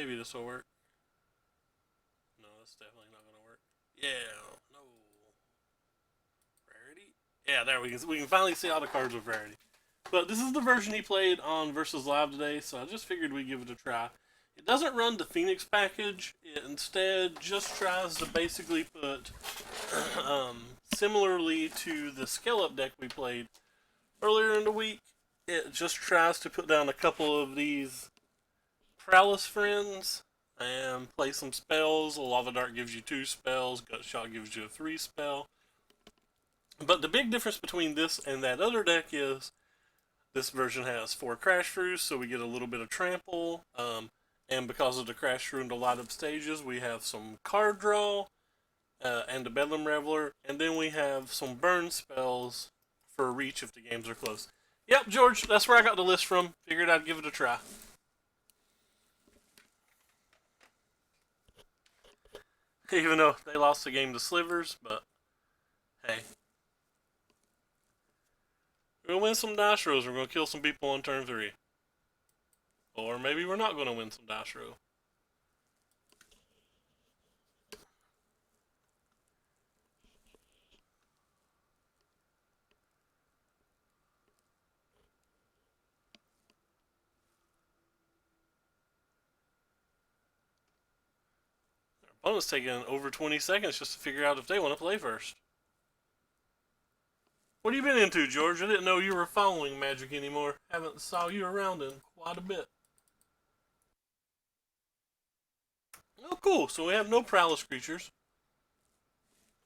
Maybe this will work. No, that's definitely not gonna work. Yeah, no. Rarity? Yeah, there we can finally see all the cards with rarity. But this is the version he played on Versus Live today, so I just figured we'd give it a try. It doesn't run the Phoenix package. It instead just tries to basically put, similarly to the Scale Up deck we played earlier in the week, it just tries to put down a couple of these Prowess friends and play some spells. Lava Dart gives you 2 spells, Gut Shot gives you a 3 spell. But the big difference between this and that other deck is this version has 4 Crash Shrews, so we get a little bit of trample. And because of the Crash Shrew and the light up stages, we have some card draw and the Bedlam Reveler, and then we have some burn spells for reach if the games are close. Yep, George, that's where I got the list from. Figured I'd give it a try. Even though they lost the game to Slivers, but hey. We're going to win some dice rolls. We're going to kill some people on turn 3. Or maybe we're not going to win some dice roll. Our opponent's taking over 20 seconds just to figure out if they want to play first. What have you been into, George? I didn't know you were following Magic anymore. Haven't saw you around in quite a bit. Oh, cool. So we have no Prowess creatures.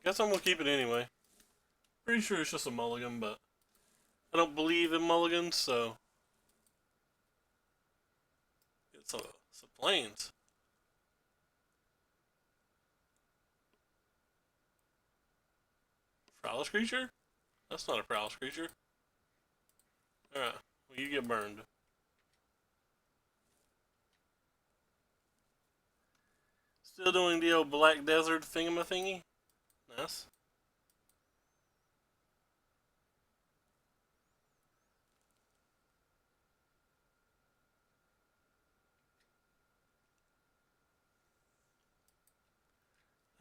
Guess I'm going to keep it anyway. Pretty sure it's just a mulligan, but I don't believe in mulligans, so it's a plains. Prowess creature? That's not a Prowess creature. Alright, well, you get burned. Still doing the old Black Desert thingy. Nice.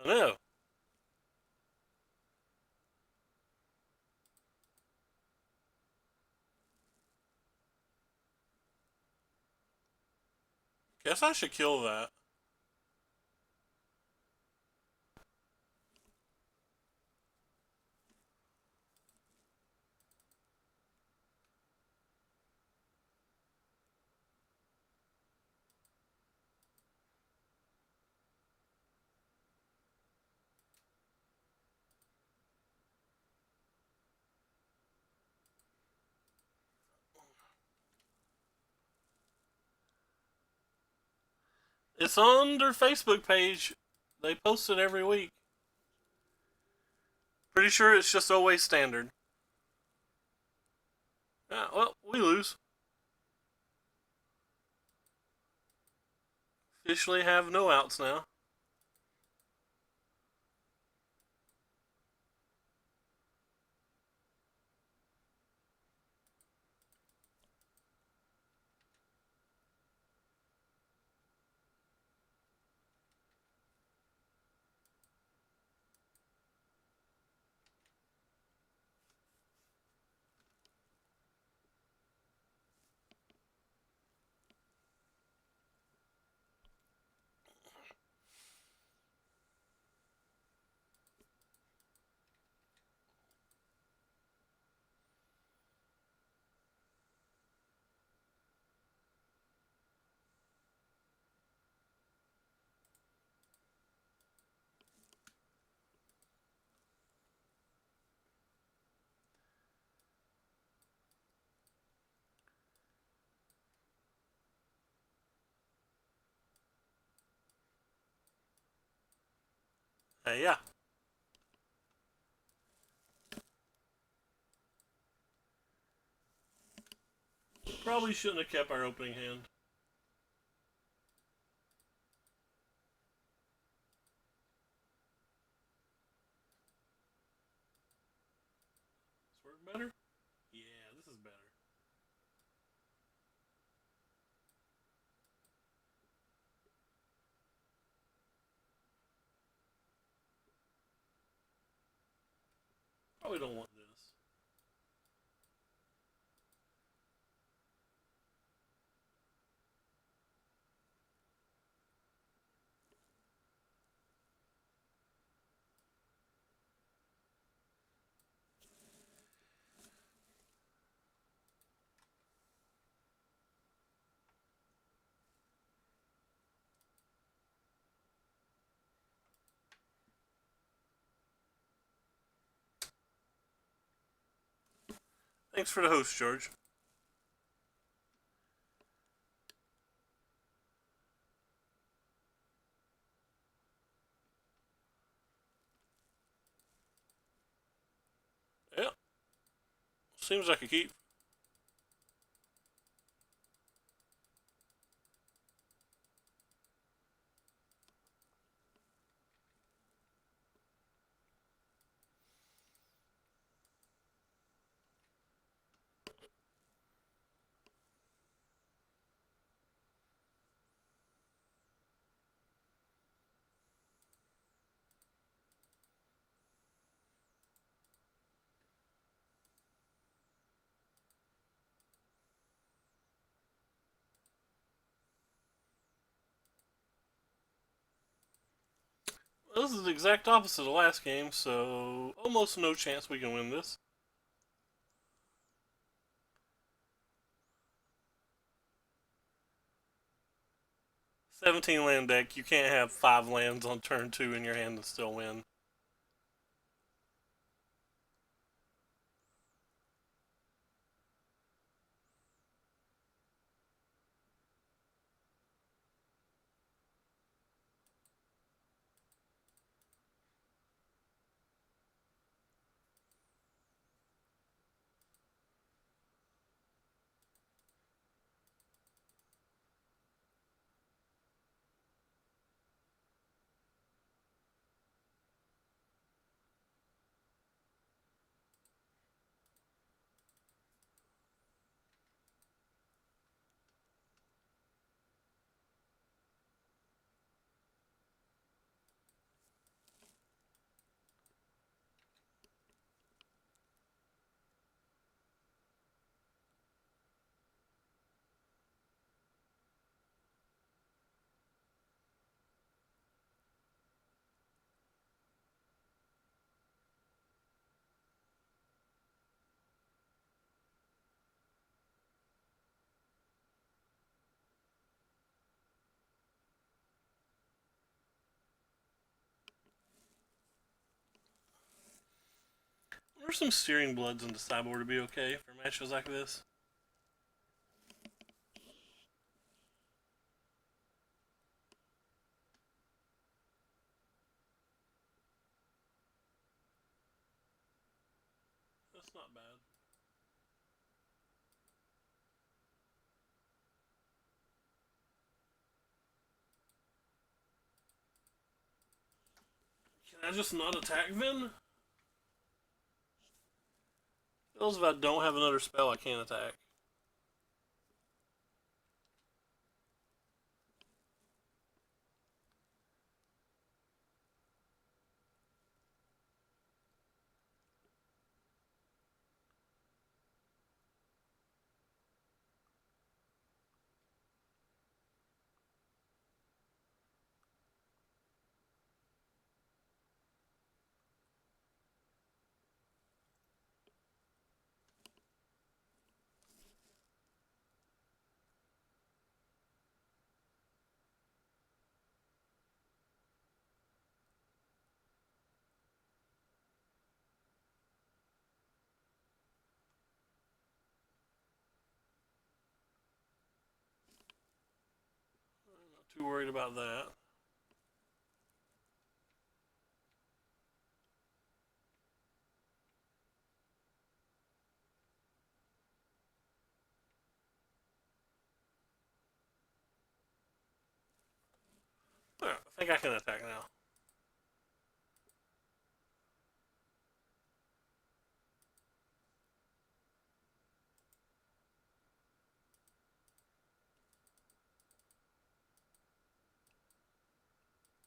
I know. Guess I should kill that. It's on their Facebook page. They post it every week. Pretty sure it's just always standard. Yeah, well, we lose. Officially have no outs now. Hey, yeah. Probably shouldn't have kept our opening hand. This work better? Yeah, this is better. Probably don't want this. Thanks for the host, George. Yeah, seems like a keep. This is the exact opposite of the last game, so almost no chance we can win this. 17 land deck, you can't have 5 lands on turn 2 in your hand and still win. There's some Searing Bloods in the sideboard to be okay for matches like this. That's not bad. Can I just not attack then? Feels if I don't have another spell, I can't attack. I'm not too worried about that. Alright, I think I can attack now.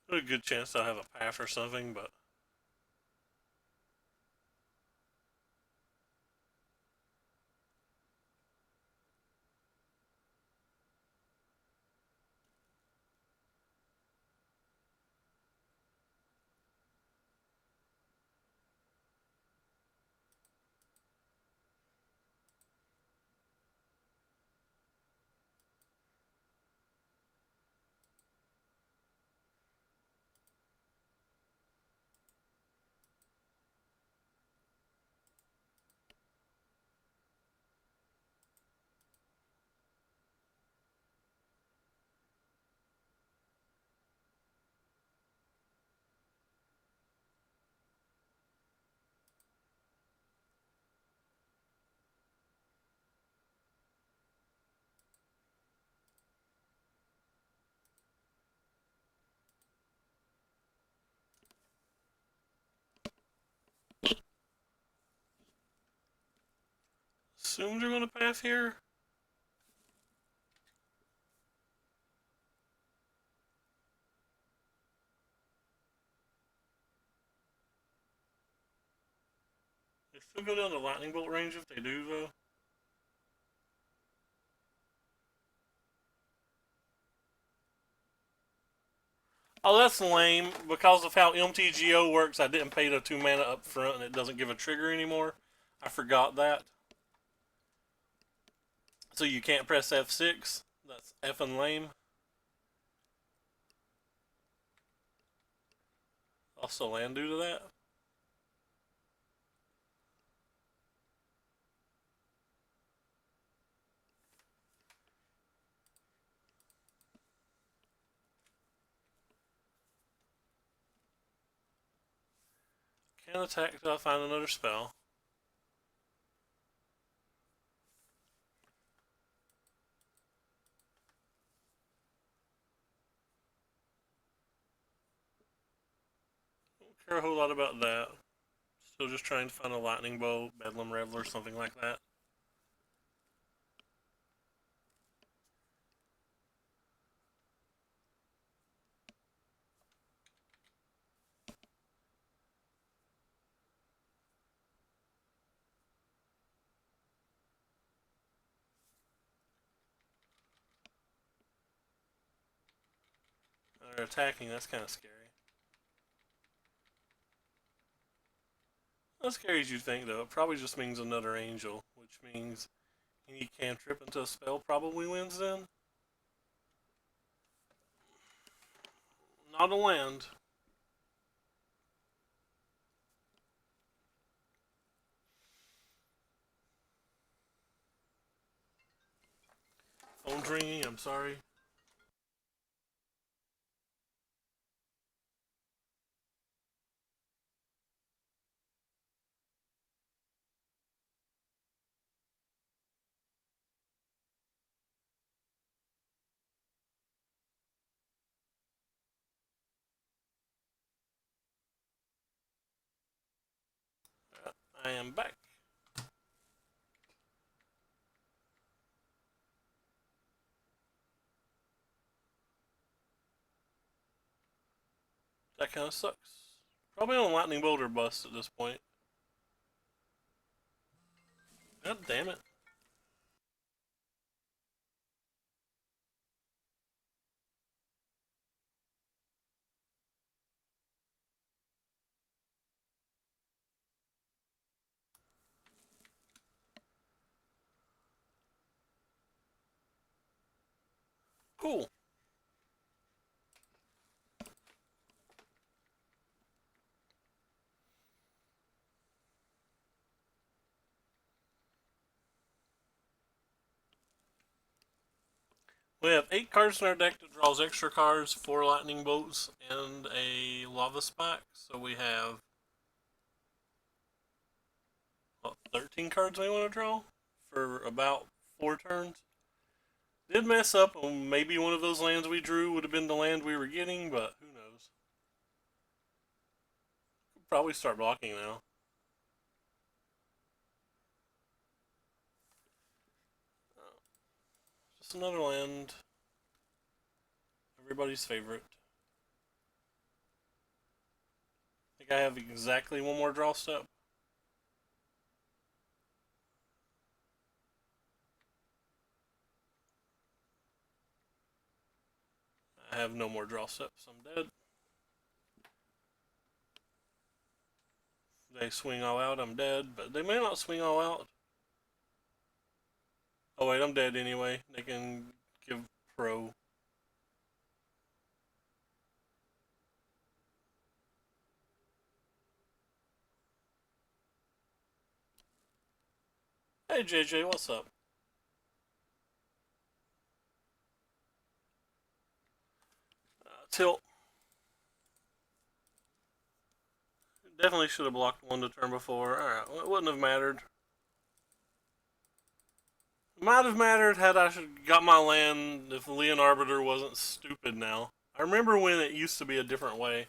There's a good chance I'll have a path or something, but assume they're going to pass here. They still go down to lightning bolt range if they do, though. Oh, that's lame. Because of how MTGO works, I didn't pay the 2 mana up front and it doesn't give a trigger anymore. I forgot that. So you can't press F6. That's effing lame. Also land due to that. Can't attack until I find another spell. Don't care a whole lot about that. Still just trying to find a lightning bolt, bedlam reveler, something like that. They're attacking, that's kind of scary. Not as scary as you'd think, though. It probably just means another angel, which means any cantrip into a spell probably wins then. Not a land. Phone's ringing, I'm sorry. I am back. That kind of sucks. Probably on lightning bolt or bust at this point. God damn it. Cool. We have 8 cards in our deck that draws extra cards, 4 lightning bolts, and a lava spike. So we have 13 cards we want to draw for about 4 turns. Did mess up on maybe one of those lands we drew would have been the land we were getting, but who knows. Could probably start blocking now. Just another land. Everybody's favorite. I think I have exactly one more draw step. I have no more draw steps. I'm dead. They swing all out, I'm dead, but they may not swing all out. Oh wait, I'm dead anyway. They can give pro. Hey JJ, what's up? Tilt. Definitely should have blocked one the turn before. Alright, well, it wouldn't have mattered. It might have mattered had I got my land if Leon Arbiter wasn't stupid now. I remember when it used to be a different way.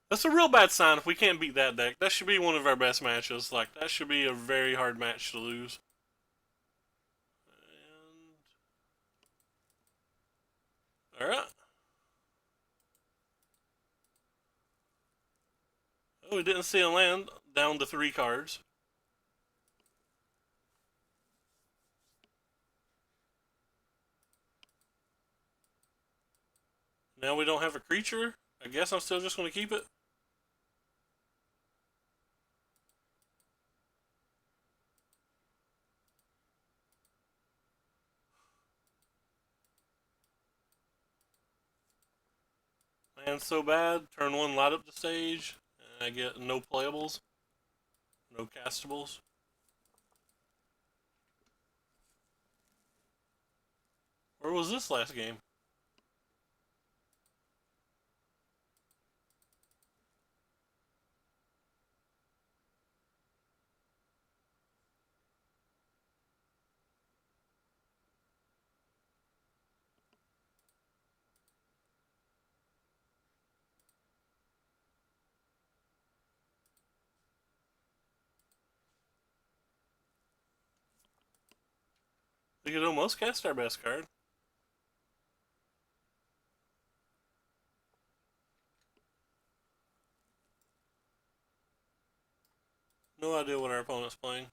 That's a real bad sign if we can't beat that deck. That should be one of our best matches. Like, that should be a very hard match to lose. Alright. Oh, we didn't see a land. Down to 3 cards. Now we don't have a creature. I guess I'm still just going to keep it. Land's so bad. Turn 1, light up the stage. And I get no playables. No castables. Where was this last game? We could almost cast our best card. No idea what our opponent's playing.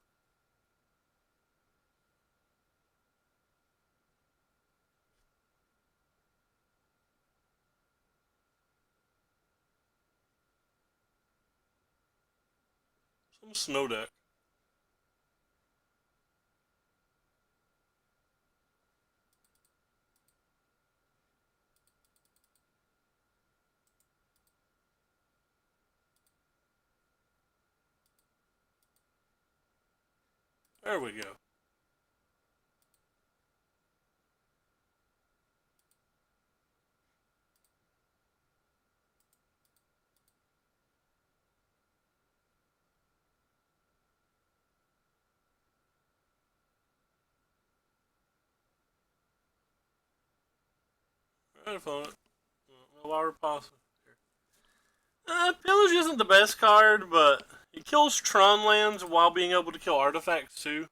Some snow deck. There we go. Alright, opponent. No why we're possible. Pillage isn't the best card, but it kills Tron lands while being able to kill artifacts too.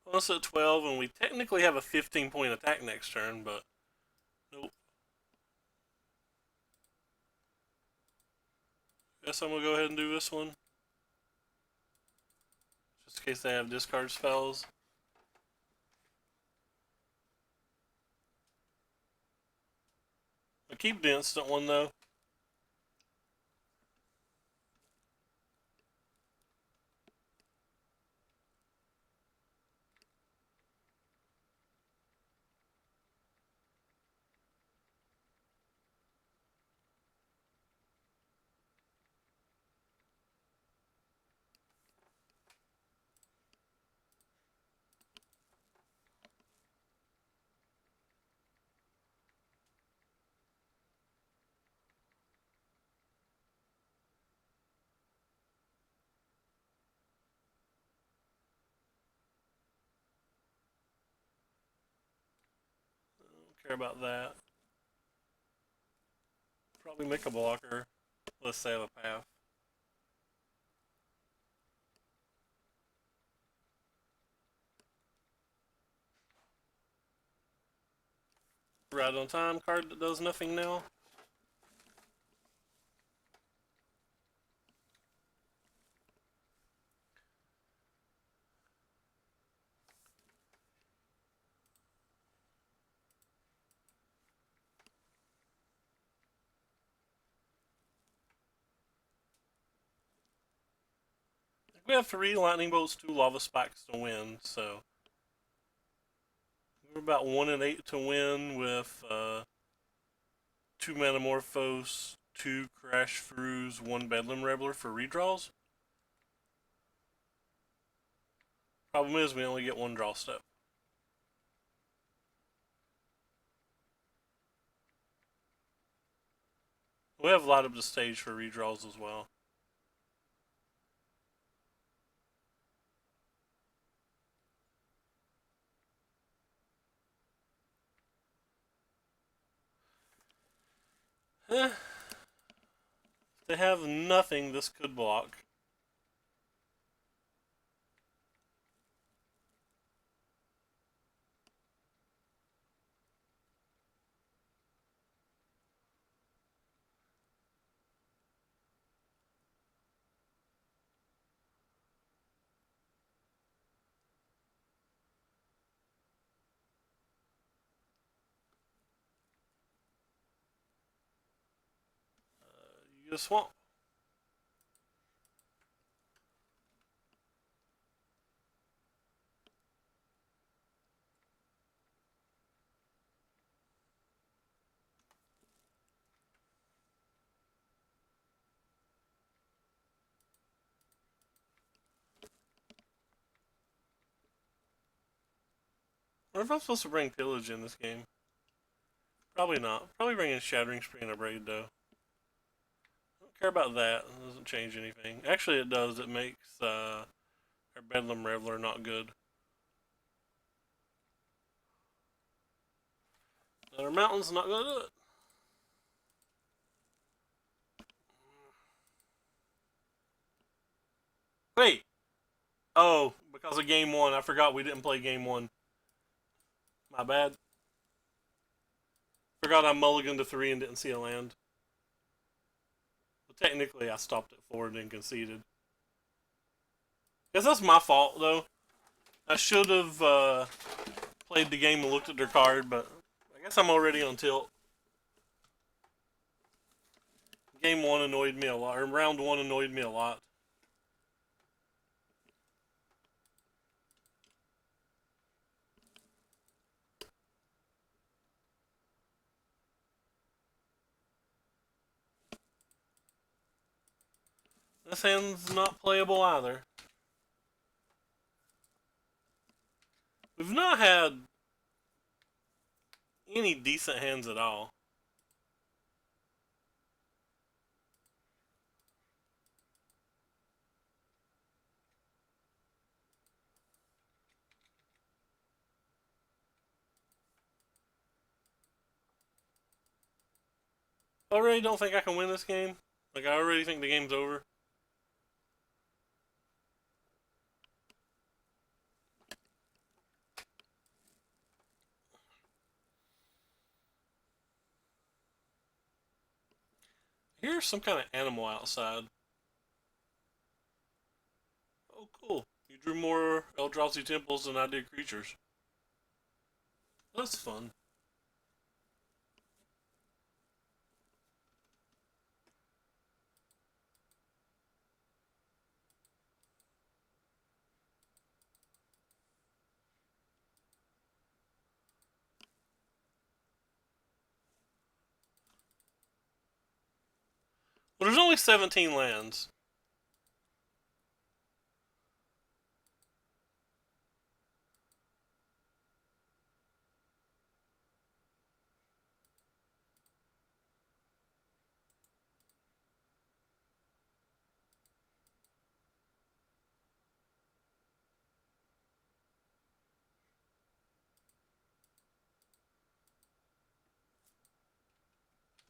Plus at 12, and we technically have a 15-point attack next turn, but nope. Guess I'm gonna go ahead and do this one. Just in case they have discard spells. I'll keep the instant one though. Don't care about that. Probably make a blocker. Let's say I have a path. Right on time card that does nothing now. We have 3 lightning bolts, 2 lava spikes to win, so we're about 1 and 8 to win with 2 Metamorphose, 2 Crash Throughs, 1 Bedlam Reveler for redraws. Problem is, we only get 1 draw step. We have light up the stage for redraws as well. Eh, they have nothing this could block. You get a swamp. What if I'm supposed to bring pillage in this game? Probably not. Probably bringing Shattering Spree and a Braid though. I don't care about that. It doesn't change anything. Actually, it does. It makes our Bedlam Reveler not good. Our mountain's not gonna do it. Wait. Oh, because of game one, I forgot we didn't play game one. My bad. Forgot I mulliganed to 3 and didn't see a land. Well, technically, I stopped at 4 and then conceded. Guess that's my fault, though. I should have played the game and looked at their card, but I guess I'm already on tilt. Game 1 annoyed me a lot, or round 1 annoyed me a lot. This hand's not playable either. We've not had any decent hands at all. I already don't think I can win this game. Like, I already think the game's over. Here's some kind of animal outside. Oh, cool. You drew more Eldrazi Temples than I did creatures. That's fun. Well, there's only 17 lands.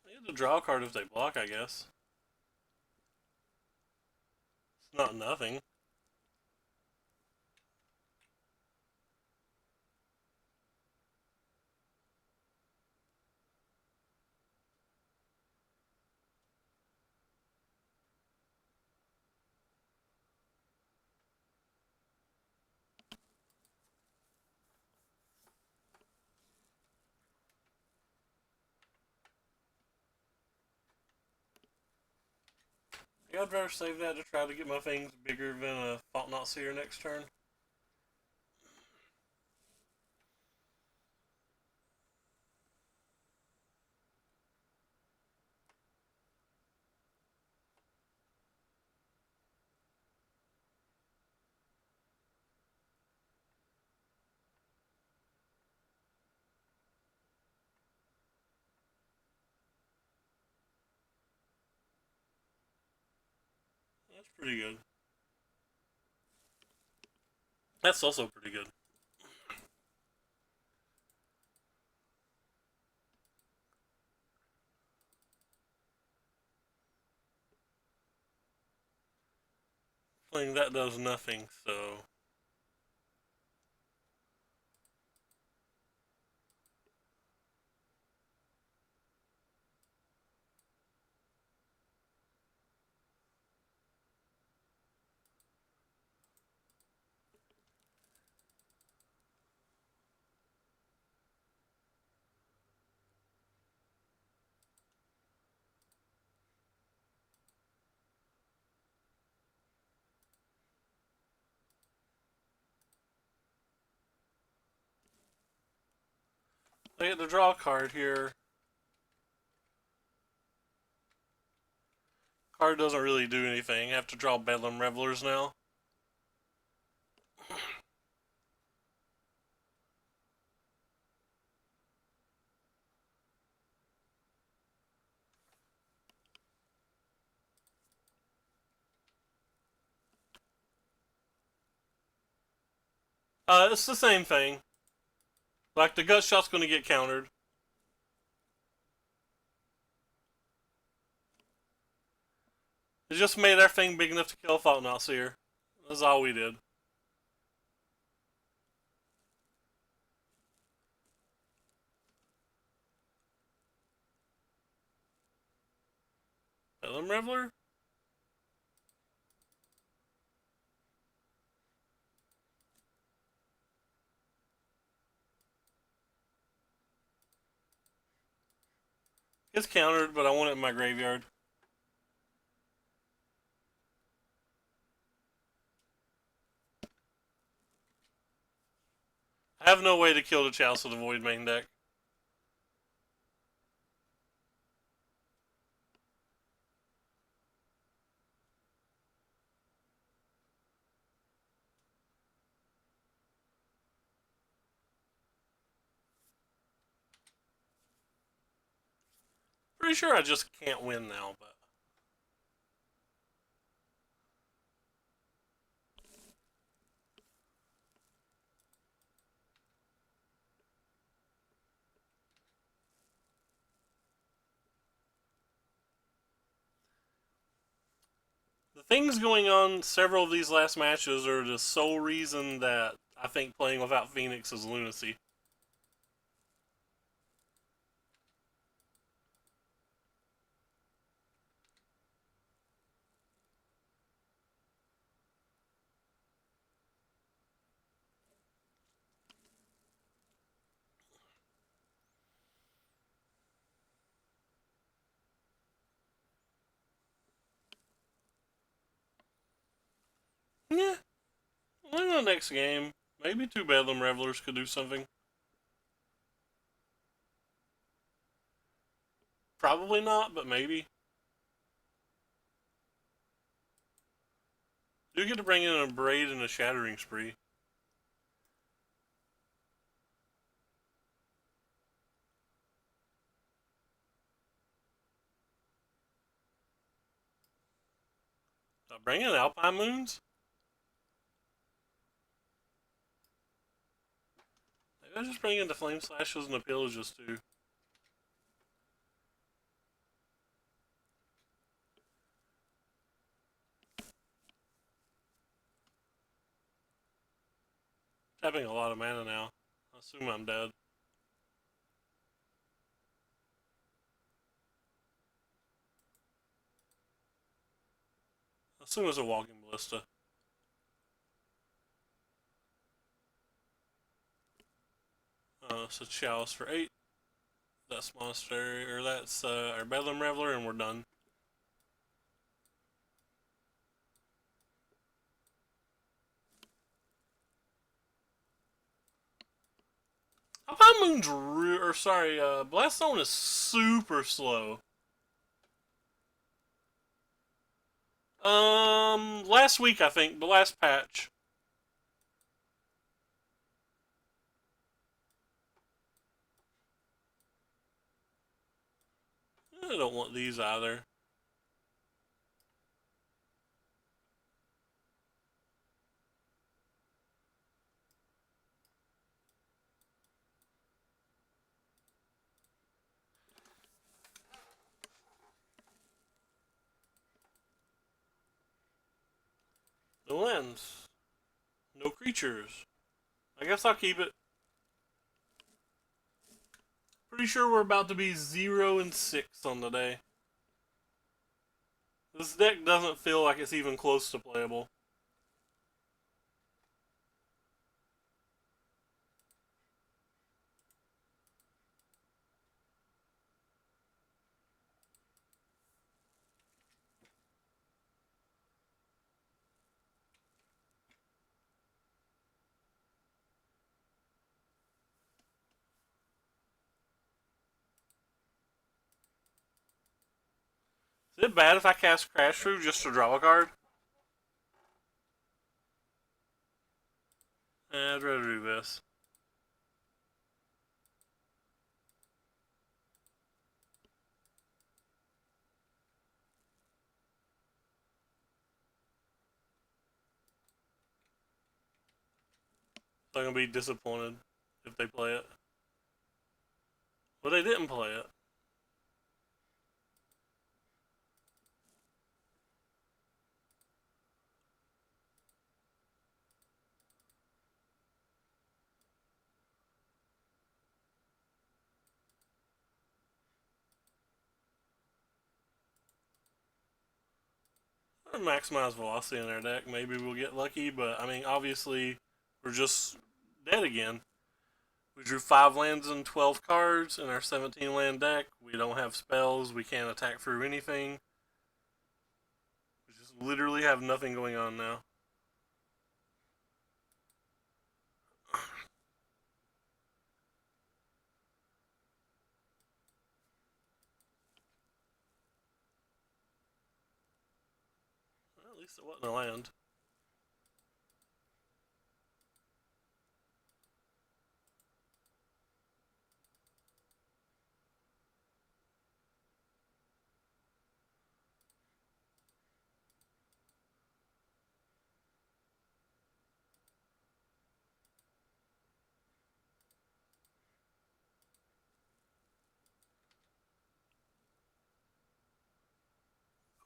They have to draw a card if they block, I guess. It's not nothing. Yeah, I'd rather save that to try to get my things bigger than a Fault Not Seer next turn. pretty good. That's also pretty good. Playing that does nothing, so I get to draw a card here. Card doesn't really do anything. I have to draw Bedlam Revelers now. It's the same thing. Like, the gut shot's going to get countered. It just made everything big enough to kill Thought-Knot Seer. That's all we did. Bedlam Reveler? It's countered, but I want it in my graveyard. I have no way to kill the Chalice of the Void main deck. Pretty sure I just can't win now, but the things going on several of these last matches are the sole reason that I think playing without Phoenix is lunacy. Yeah, in the next game, maybe two Bedlam Revelers could do something. Probably not, but maybe. You get to bring in a Braid and a Shattering Spree. Bring in Alpine Moons? Maybe I just bring in the Flame Slashes and the Pillages too. Tapping a lot of mana now. I assume I'm dead. I assume it's a Walking Ballista. So Chalice for 8. That's Monastery, or that's our Bedlam Reveler, and we're done. Alpine Moon's Blast Zone is super slow. Last week I think, the last patch. I don't want these either. No lands. No creatures. I guess I'll keep it. Pretty sure we're about to be 0-6 on the day. This deck doesn't feel like it's even close to playable. Is it bad if I cast Crash Through just to draw a card? I'd rather do this. So I'm going to be disappointed if they play it. Well, they didn't play it. Maximize velocity in their deck. Maybe we'll get lucky, but I mean, obviously, we're just dead again. We drew 5 lands and 12 cards in our 17 land deck. We don't have spells. We can't attack through anything. We just literally have nothing going on now. Well, at least it wasn't a land.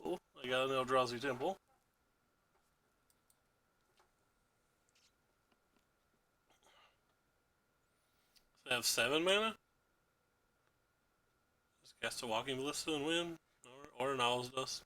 Cool. I got an Eldrazi Temple. So I have 7 mana. Just cast a Walking Ballista and win. Or an Owl's Dust.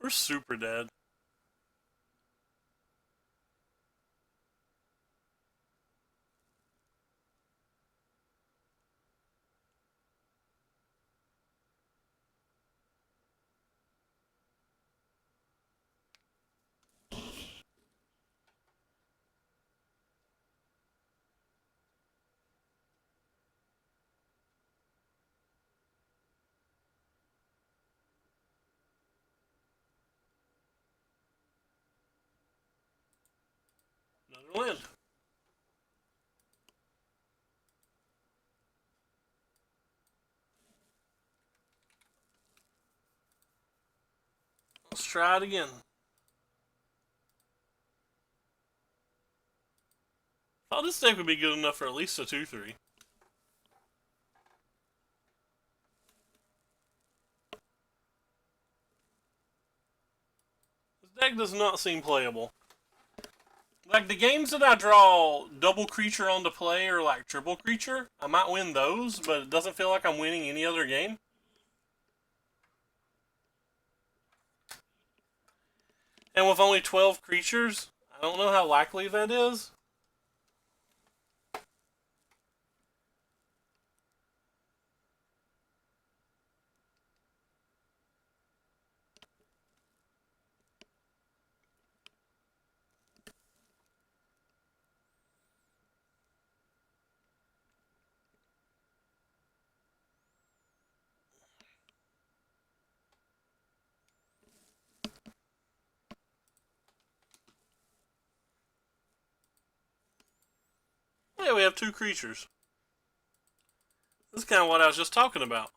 We're super dead. Another land. Let's try it again. Thought this deck would be good enough for at least a 2-3. This deck does not seem playable. Like, the games that I draw double creature onto play or like triple creature, I might win those, but it doesn't feel like I'm winning any other game. And with only 12 creatures, I don't know how likely that is. Yeah, we have 2 creatures. This is kind of what I was just talking about.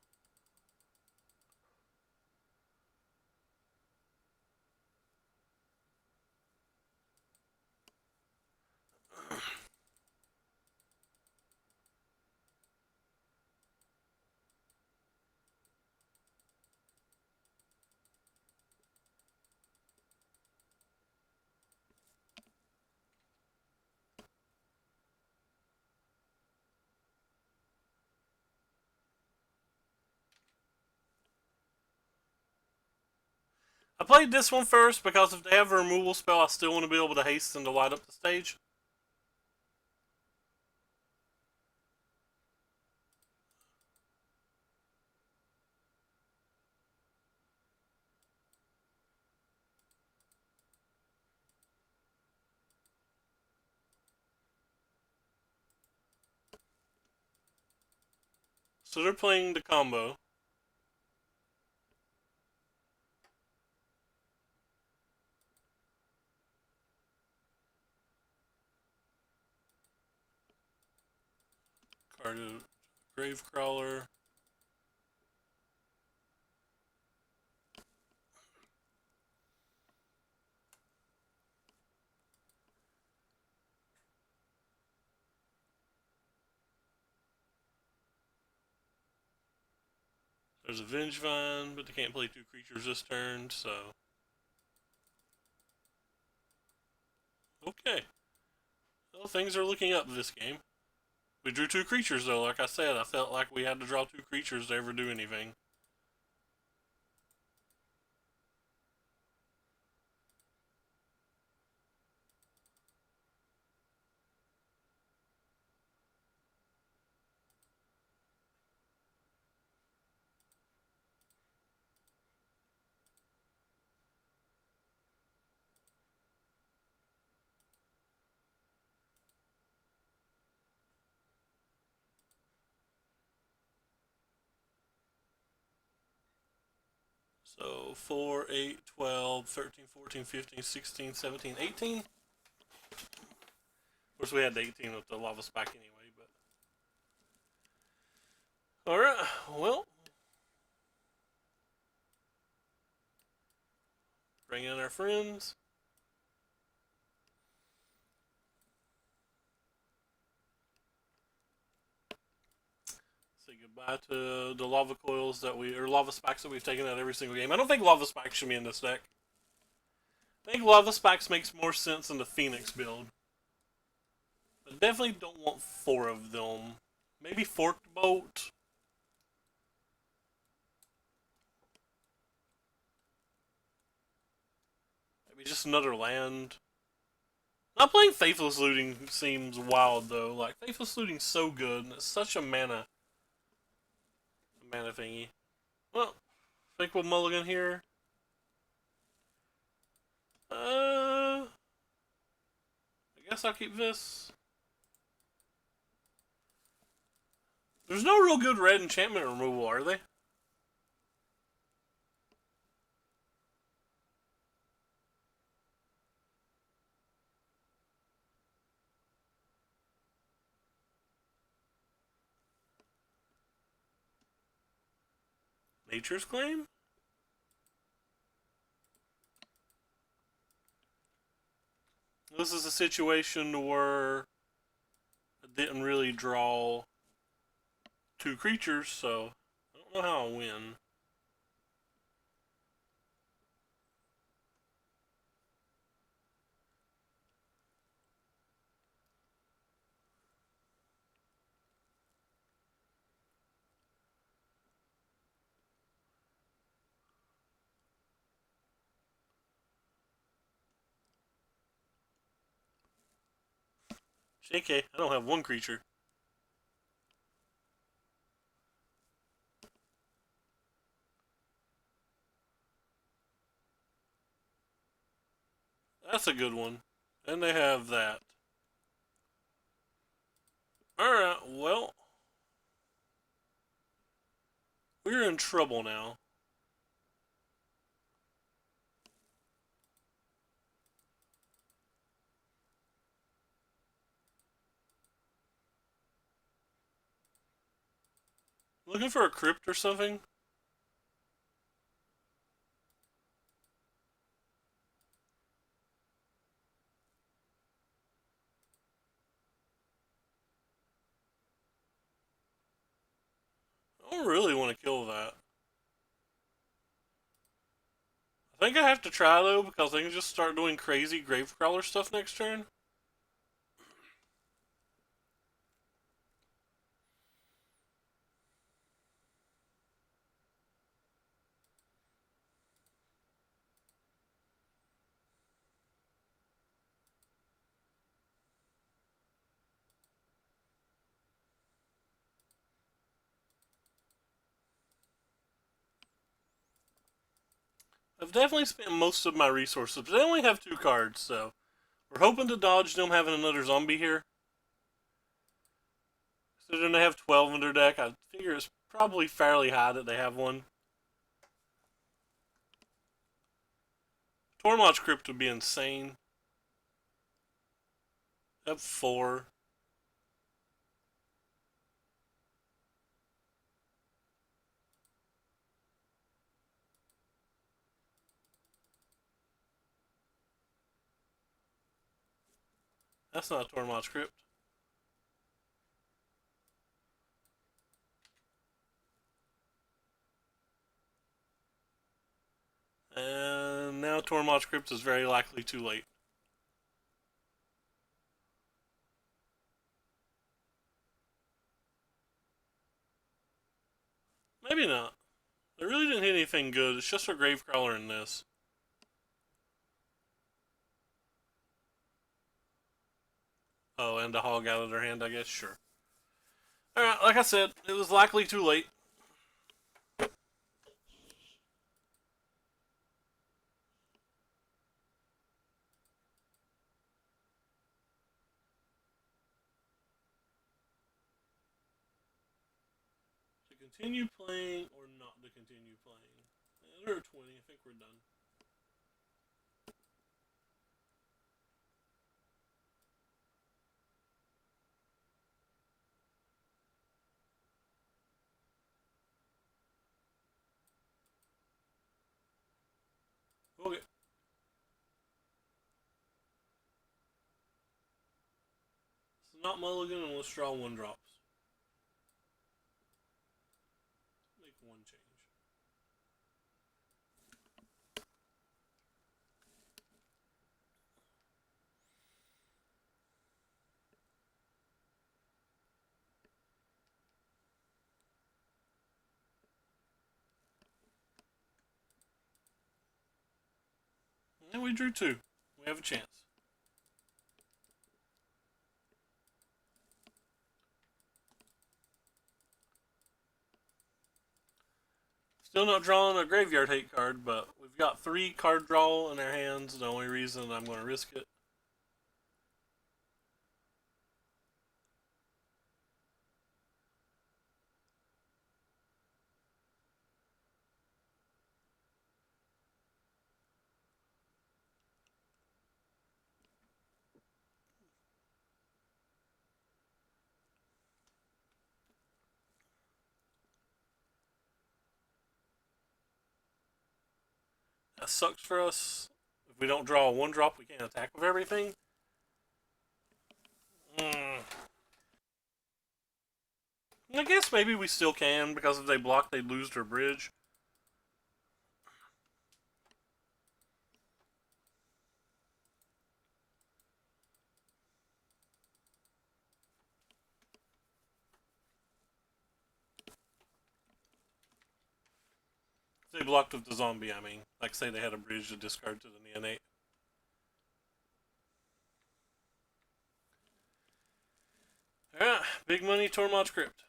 I played this one first because if they have a removal spell, I still want to be able to hasten to light up the stage. So they're playing the combo. Card of Gravecrawler. There's a Vengevine, but they can't play 2 creatures this turn, so. Okay. Well, things are looking up this game. We drew 2 creatures, though. Like I said, I felt like we had to draw 2 creatures to ever do anything. So 4, 8, 12, 13, 14, 15, 16, 17, 18. Of course, we had 18 with the lava spike anyway, but. Alright, well. Bring in our friends. Say goodbye to the lava coils or lava spikes that we've taken out every single game. I don't think lava spikes should be in this deck. I think lava spikes makes more sense in the Phoenix build. I definitely don't want 4 of them. Maybe Forked Bolt. Maybe just another land. Not playing Faithless Looting seems wild though. Like Faithless Looting's so good and it's such a mana thingy. Well, I think we'll mulligan here. I guess I'll keep this. There's no real good red enchantment removal, are they? Nature's Claim? This is a situation where I didn't really draw 2 creatures, so I don't know how I'll win. JK, I don't have 1 creature. That's a good one. And they have that. Alright, well. We're in trouble now. Looking for a crypt or something? I don't really want to kill that. I think I have to try though because they can just start doing crazy Gravecrawler stuff next turn. I've definitely spent most of my resources, but they only have 2 cards, so we're hoping to dodge them having another zombie here. Considering they have 12 in their deck, I figure it's probably fairly high that they have one. Tormod's Crypt would be insane. F4. That's not a Tormod's Crypt. And now Tormod's Crypt is very likely too late. Maybe not. They really didn't hit anything good. It's just a Gravecrawler in this. Oh, and a hog out of their hand, I guess. Sure. Alright, like I said, it was likely too late. To continue playing or not to continue playing. They're 20. I think we're done. Okay. It's not mulligan and let's draw 1-drops. Make one change. And we drew 2. We have a chance. Still not drawing a graveyard hate card, but we've got 3 card draw in our hands. The only reason I'm going to risk it. That sucks for us. If we don't draw a 1-drop, we can't attack with everything. I guess maybe we still can, because if they block, they lose their bridge. If they blocked with the zombie, I mean. Like, say they had a bridge to discard to the neonate. Alright, big money Tormod's Crypt.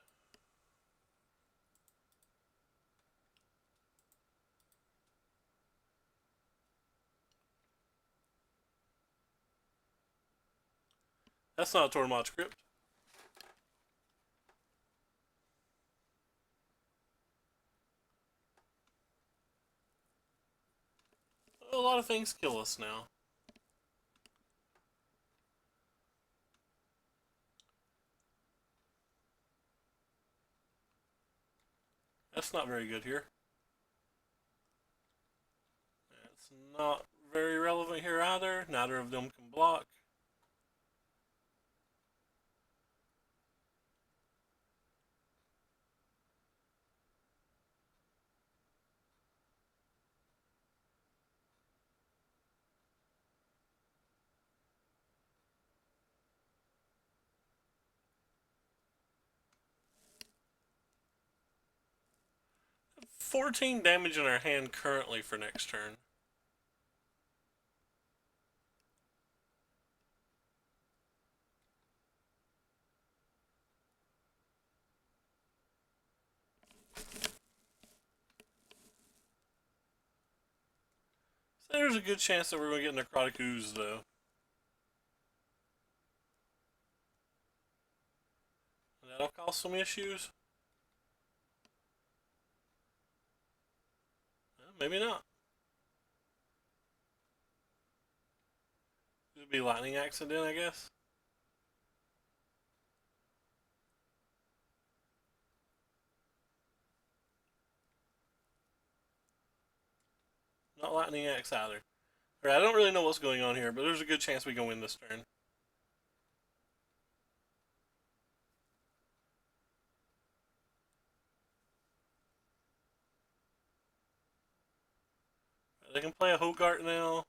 That's not a Tormod's Crypt. A lot of things kill us now. That's not very good here. It's not very relevant here either. Neither of them can block. $14 damage in our hand currently for next turn. So there's a good chance that we're going to get Necrotic Ooze, though. That'll cause some issues. Well, maybe not. It'll be lightning accident, I guess. Not lightning axe either. Alright, I don't really know what's going on here, but there's a good chance we can win this turn. They can play a Hogart now.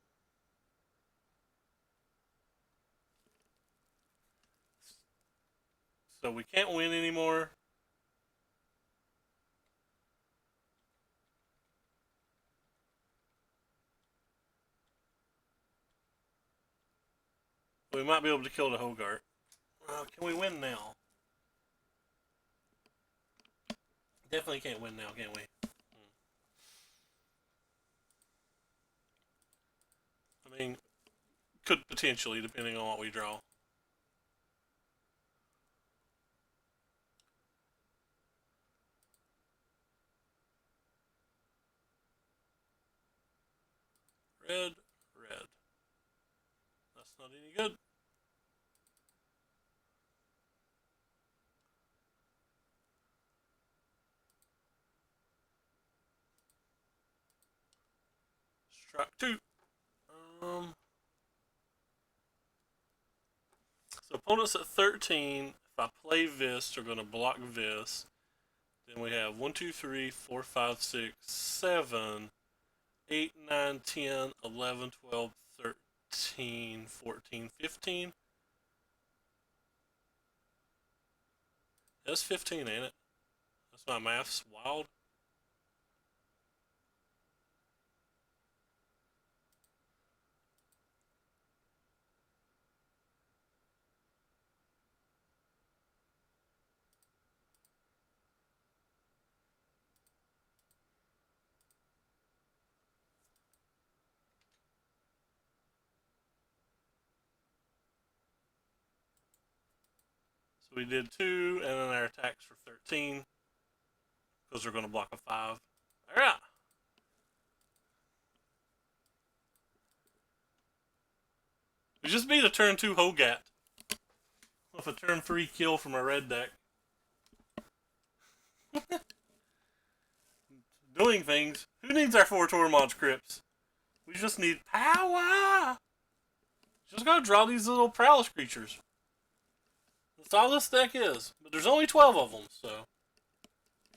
So we can't win anymore. We might be able to kill the Hogart. Can we win now? Definitely can't win now, can we? I mean, could potentially, depending on what we draw. Red, red. That's not any good. Strike 2. So opponents at 13. If I play Vis, they're going to block Vis. Then we have 1, 2, 3, 4, 5, 6, 7, 8, 9, 10, 11, 12, 13, 14, 15. That's 15, ain't it? That's my math's wild. So we did 2, and then our attacks for 13. Because we're going to block a 5. Alright. We just beat a turn 2 Hogat. With a turn 3 kill from our red deck. Doing things. Who needs our 4 Tormod Crypts? We just need power! Just gotta draw these little Prowess creatures. That's all this deck is. But there's only 12 of them, so.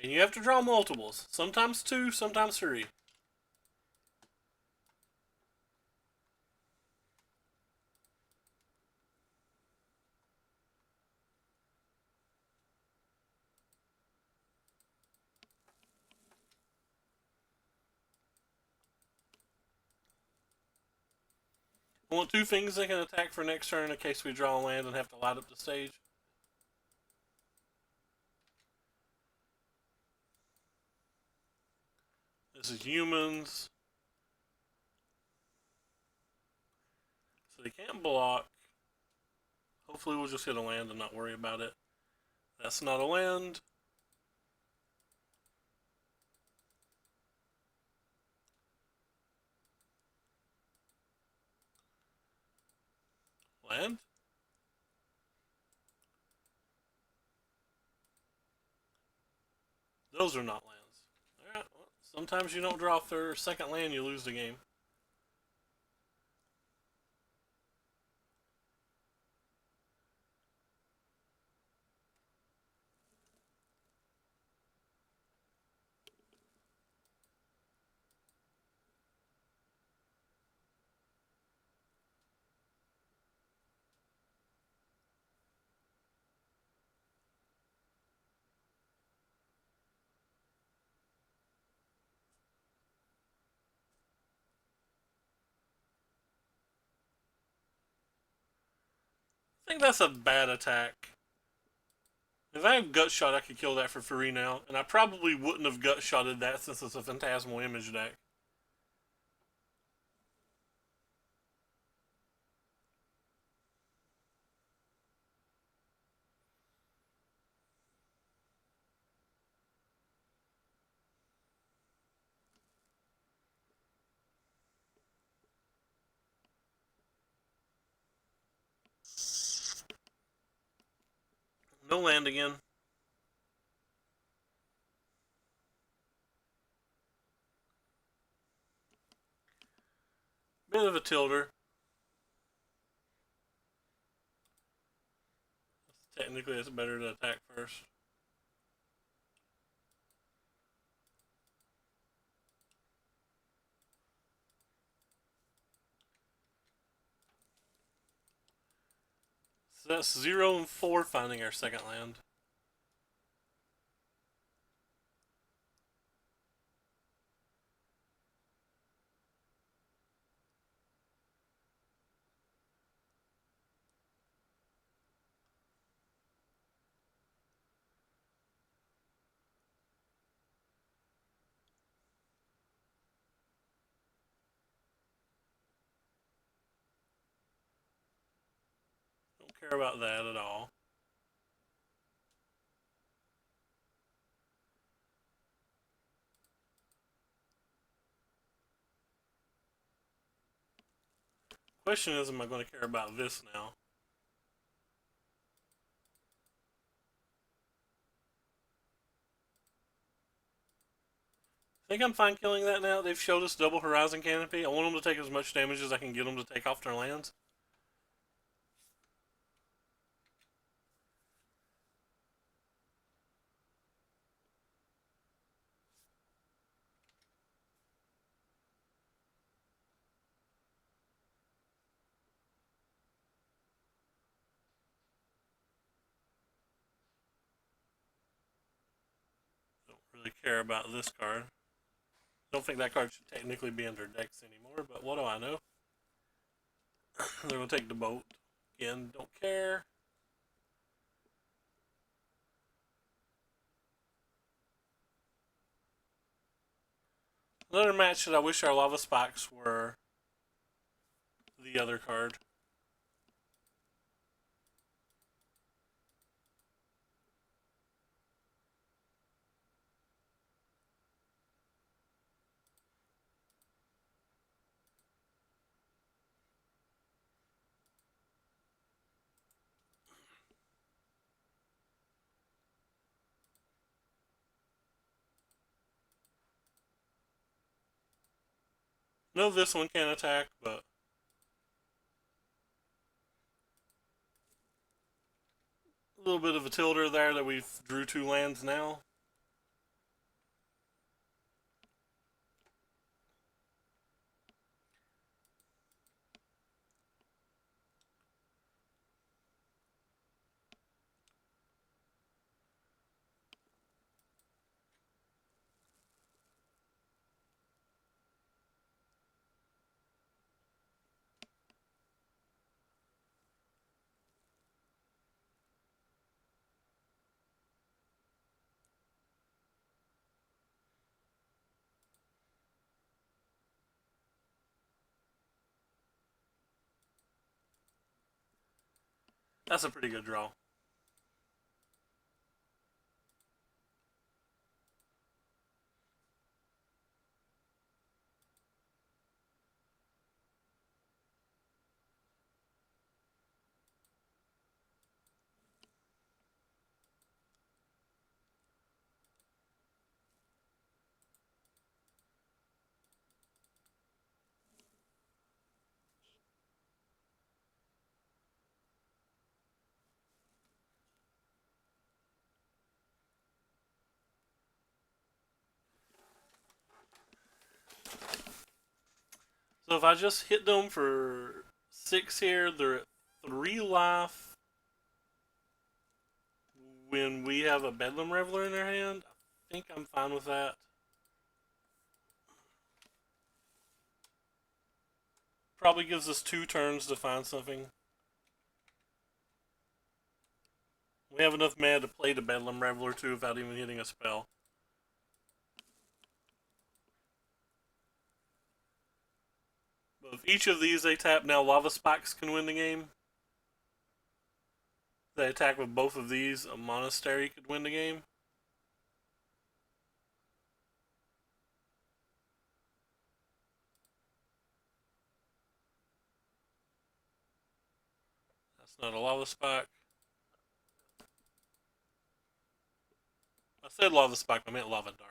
And you have to draw multiples. Sometimes 2, sometimes 3. I want 2 things that can attack for next turn in case we draw a land and have to light up the stage. This is humans. So they can't block. Hopefully we'll just hit a land and not worry about it. That's not a land. Land? Those are not lands. Sometimes you don't draw their second land, you lose the game. I think that's a bad attack. If I have Gut Shot, I could kill that for free now, and I probably wouldn't have Gut Shotted that since it's a Phantasmal Image deck. No land again. Bit of a tilter. Technically, it's better to attack first. So that's 0 and 4 finding our second land. Don't care about that at all. Question is, am I going to care about this now? I think I'm fine killing that now. They've showed us double Horizon Canopy. I want them to take as much damage as I can get them to take off their lands. Don't really care about this card. Don't think that card should technically be in their decks anymore, but what do I know? They're going to take the boat. Again, don't care. Another match that I wish our Lava Spikes were the other card. No, this one can attack, but a little bit of a tilter there that we've drew 2 lands now. That's a pretty good draw. So if I just hit them for 6 here, they're at 3 life when we have a Bedlam Reveler in their hand. I think I'm fine with that. Probably gives us 2 turns to find something. We have enough mana to play the Bedlam Reveler too without even hitting a spell. But if each of these they tap, now Lava Spikes can win the game. If they attack with both of these, a Monastery could win the game. That's not a Lava Spike. I said Lava Spike, I meant Lava Dart.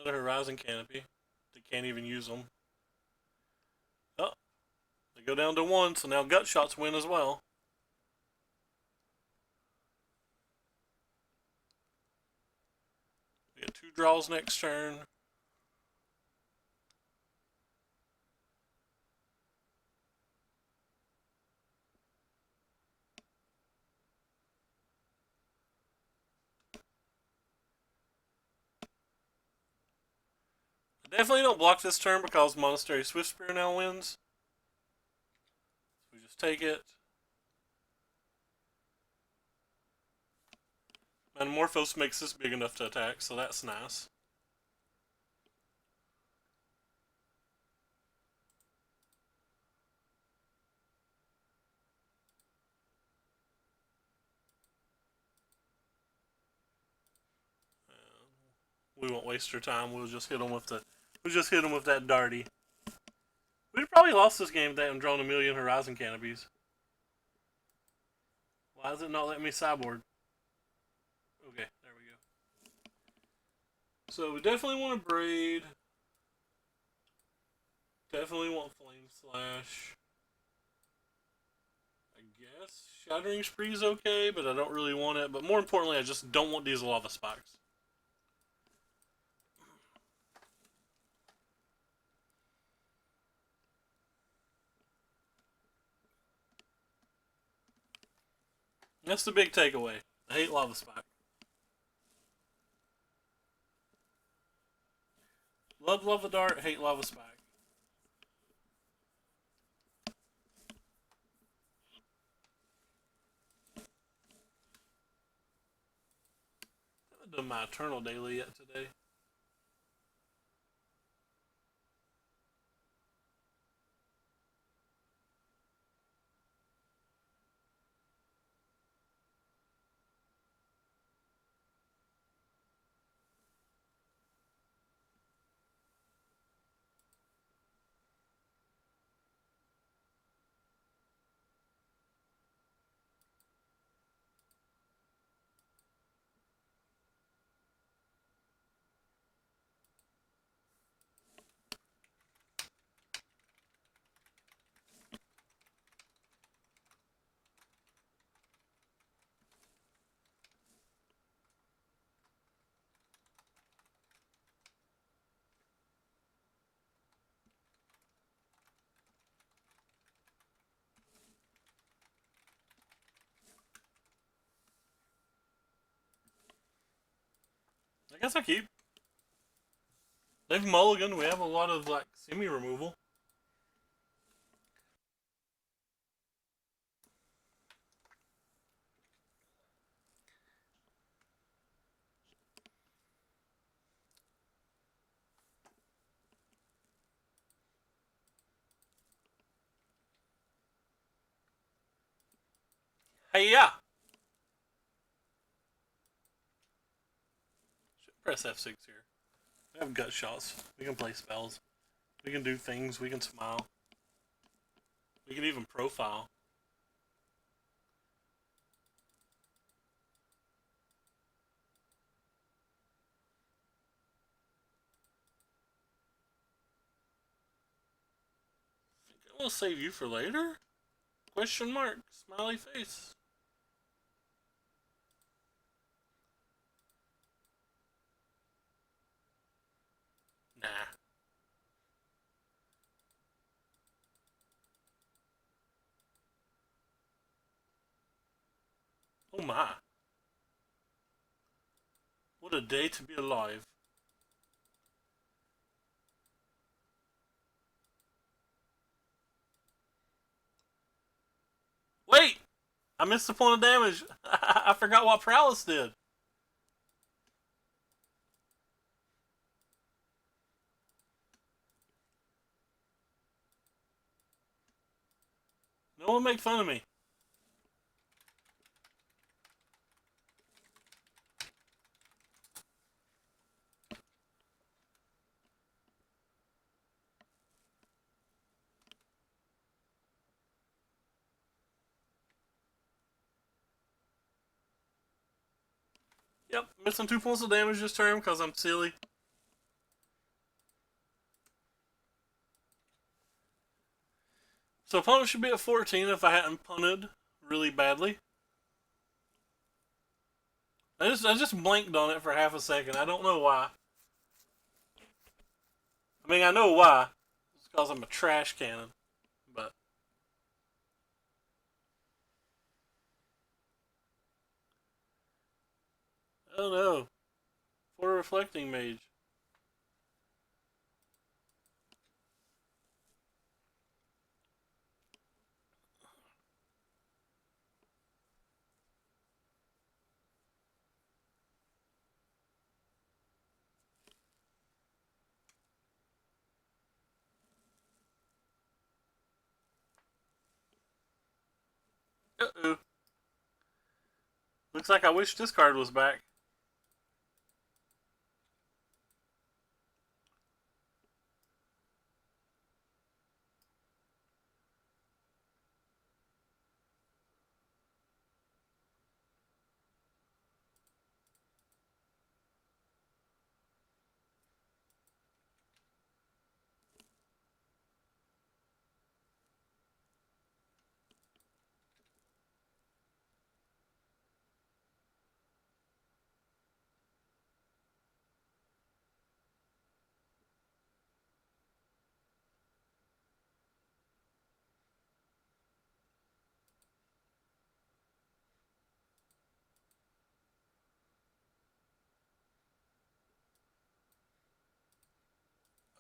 Another Horizon Canopy. They can't even use them. Oh, they go down to 1, so now Gut Shots win as well. We get 2 draws next turn. I definitely don't block this turn because Monastery Swift Spear now wins. We just take it. Metamorphose makes this big enough to attack, so that's nice. We won't waste our time. We'll just hit them with that Darty. We'd probably lost this game if they hadn't drawn a million Horizon Canopies. Why is it not letting me sideboard? Okay, there we go. So we definitely want to braid. Definitely want Flame Slash. I guess Shattering Spree is okay, but I don't really want it. But more importantly, I just don't want these Lava Spikes. That's the big takeaway. I hate Lava Spike. Love Lava Dart, hate Lava Spike. I haven't done my Eternal Daily yet today. I guess I keep. They've mulliganed. We have a lot of like semi-removal. Hey, yeah. Should press F6 here. We have gut shots. We can play spells. We can do things. We can smile. We can even profile. We'll save you for later? Question mark. Smiley face. Nah. Oh my. What a day to be alive. Wait! I missed the point of damage. I forgot what Prowess did. No one make fun of me. Yep, missing 2 points of damage this turn because I'm silly. So opponent should be at 14 if I hadn't punted really badly. I just blanked on it for half a second. I don't know why. I mean, I know why. It's because I'm a trash cannon. But oh no. For a reflecting mage. Uh-oh. Looks like I wish this card was back.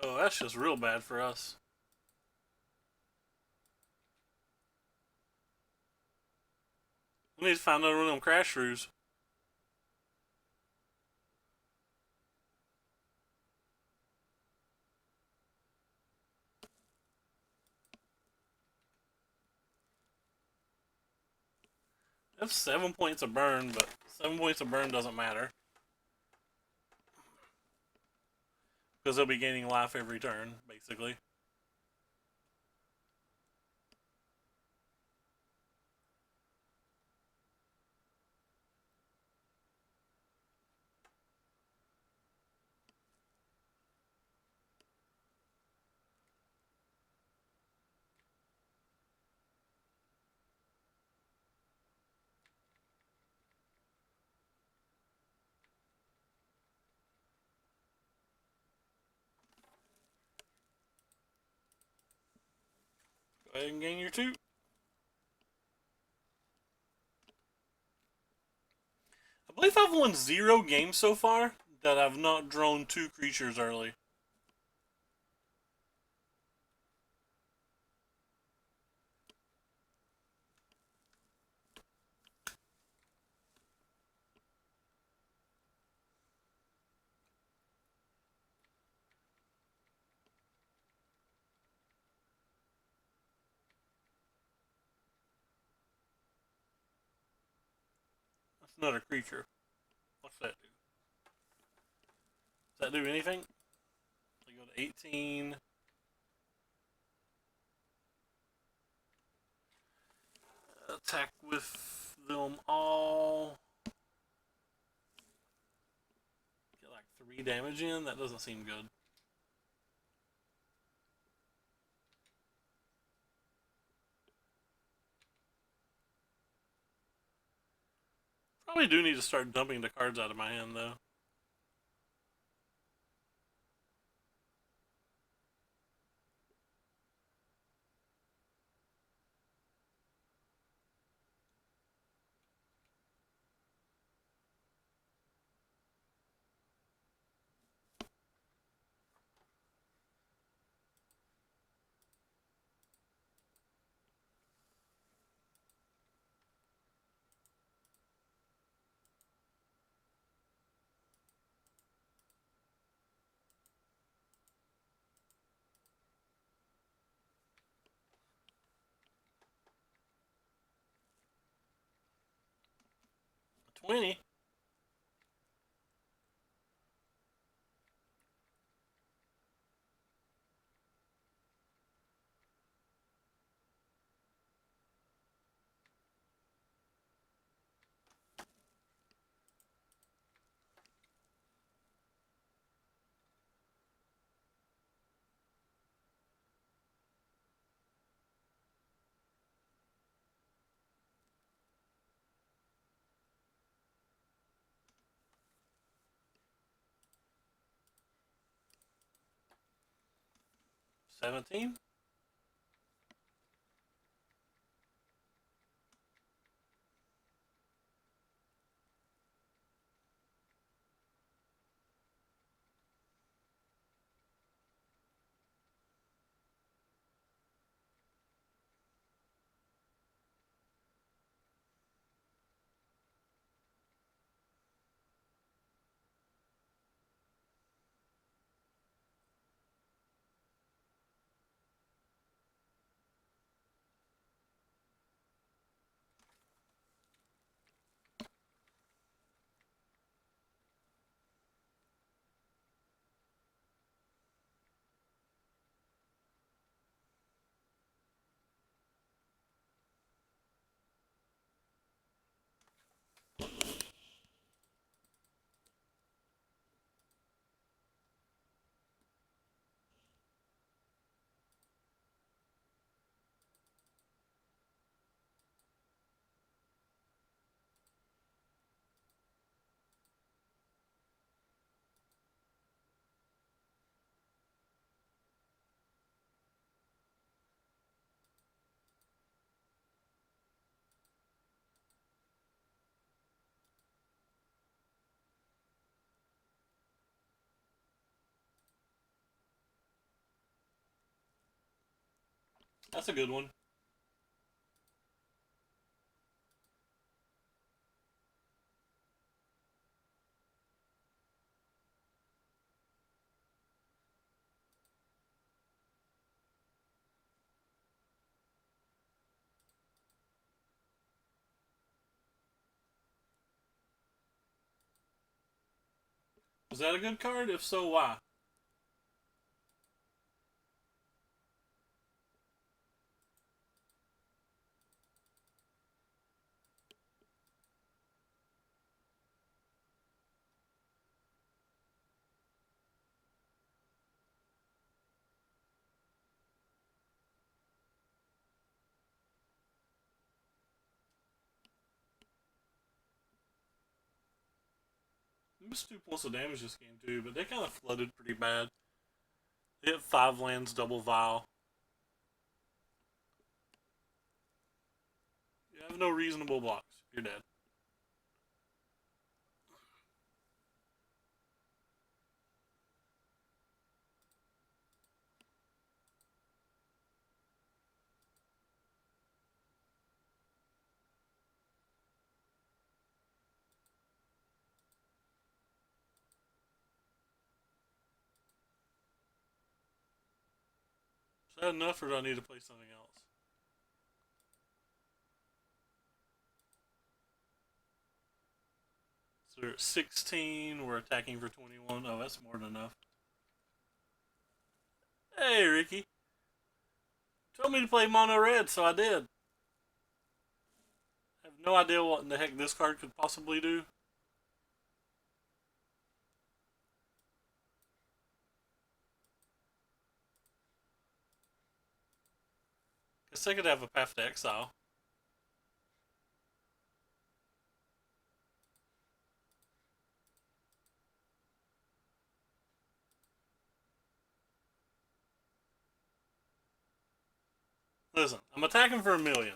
Oh, that's just real bad for us. We need to find another one of them crash shrews. I have 7 points of burn, but 7 points of burn doesn't matter. Because they'll be gaining life every turn, basically. Go ahead and gain your 2. I believe I've won 0 games so far that I've not drawn 2 creatures early. That's another creature. What's that do? Does that do anything? We go to 18. Attack with them all. Get like 3 damage in? That doesn't seem good. Probably do need to start dumping the cards out of my hand, though. A 20. $17. That's a good one. Was that a good card? If so, why? It missed 2 points of damage this game, too, but they kind of flooded pretty bad. They hit 5 lands, double vial. You have no reasonable blocks. You're dead. Is that enough, or do I need to play something else? So they're at 16. We're attacking for 21. Oh, that's more than enough. Hey, Ricky. Told me to play mono red, so I did. I have no idea what in the heck this card could possibly do. Guess I could have a Path to Exile. Listen, I'm attacking for 1,000,000.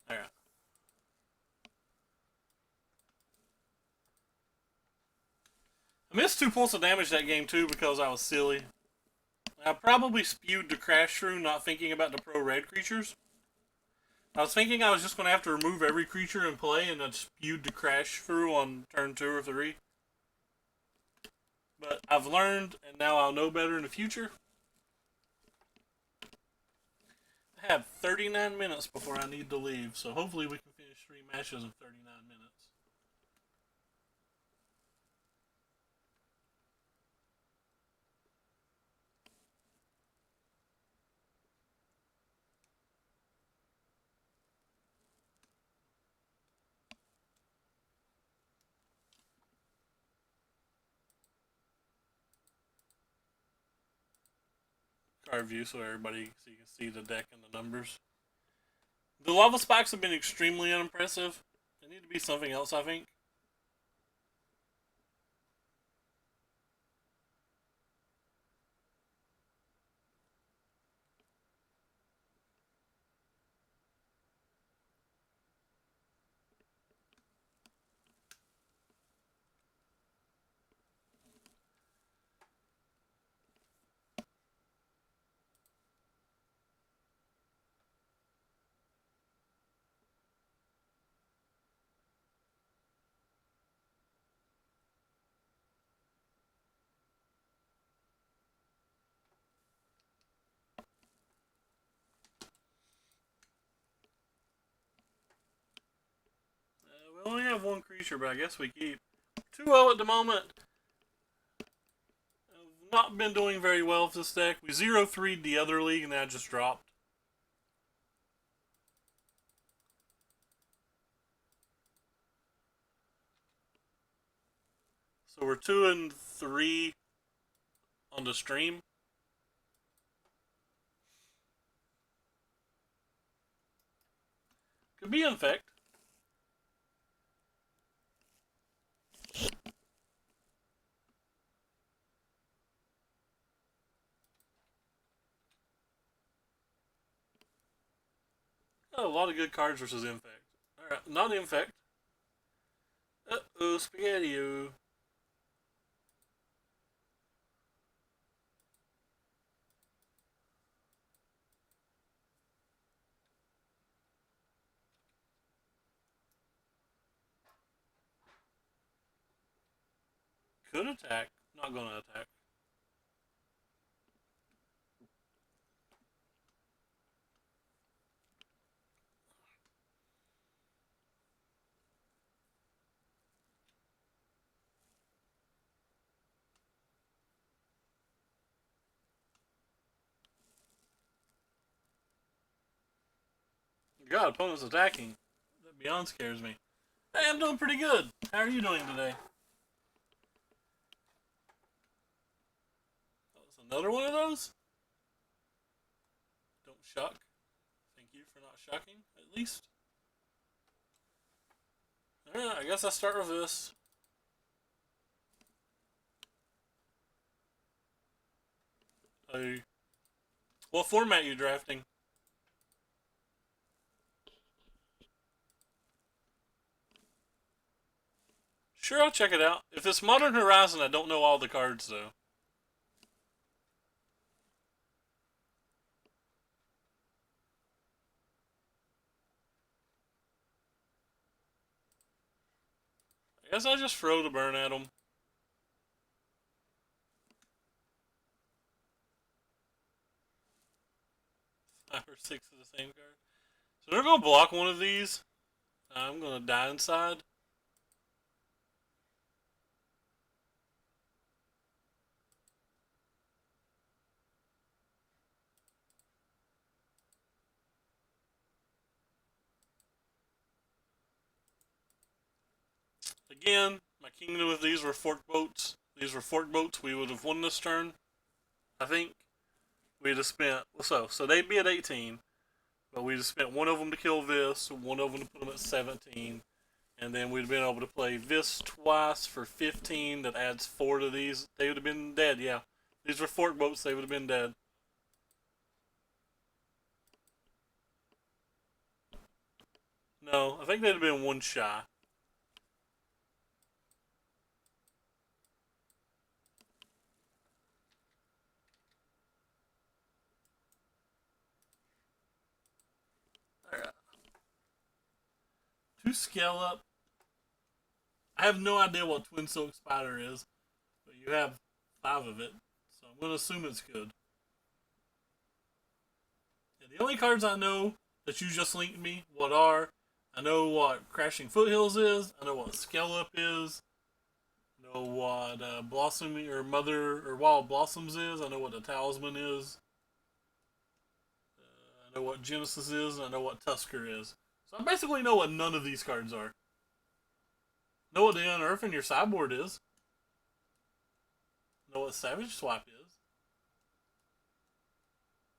Alright. I missed 2 points of damage that game too because I was silly. I probably spewed the crash through, not thinking about the pro red creatures. I was thinking I was just going to have to remove every creature in play and then spewed the crash through on turn 2 or 3. But I've learned, and now I'll know better in the future. I have 39 minutes before I need to leave, so hopefully we can finish 3 matches in 39 minutes. Card view so everybody so you can see the deck and the numbers. The lava spikes have been extremely unimpressive. They need to be something else, I think. We only have 1 creature, but I guess we keep. 2-0 at the moment. I've not been doing very well with this deck. We 0-3'd the other league and that just dropped. So we're 2-3 on the stream. Could be infect. Oh, a lot of good cards versus infect. Alright, not infect. Uh-oh, spaghetti-o. Could attack. Not gonna attack. God, opponent's attacking. That beyond scares me. Hey, I'm doing pretty good. How are you doing today? That was another one of those? Don't shock. Thank you for not shocking, at least. Alright, I guess I'll start with this. Hey. What format are you drafting? Sure, I'll check it out. If it's Modern Horizon, I don't know all the cards, though. I guess I'll just throw the burn at them. 5 or 6 of the same card. So they're going to block one of these. I'm going to die inside. Again, my kingdom of these were fork boats. These were fork boats. We would have won this turn. I think we'd have spent. So they'd be at 18. But we just spent one of them to kill this, one of them to put them at 17. And then we'd have been able to play this twice for 15. That adds 4 to these. They would have been dead, yeah. These were fork boats, they would have been dead. No, I think they'd have been one shy. Alright. 2 scale up. I have no idea what Twin Silk Spider is, but you have 5 of it, so I'm going to assume it's good. And the only cards I know that you just linked me what are, I know what Crashing Foothills is, I know what Scale Up is, I know what Blossoming or Mother or Wild Blossoms is, I know what the Talisman is, I know what Genesis is, and I know what Tusker is. So I basically know what none of these cards are. Know what the Unearth in your sideboard is. Know what Savage Swap is.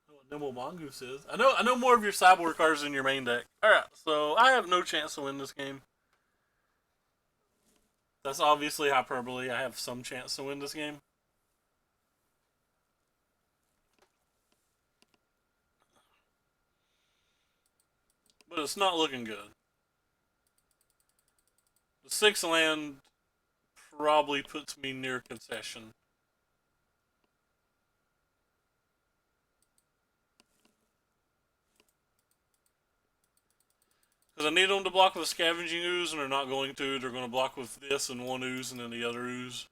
Know what Nimble Mongoose is. I know more of your sideboard cards than your main deck. Alright, so I have no chance to win this game. That's obviously hyperbole. I have some chance to win this game. But it's not looking good. The 6th land probably puts me near concession. Because I need them to block with a Scavenging Ooze, and they're not going to. They're going to block with this and one ooze, and then the other ooze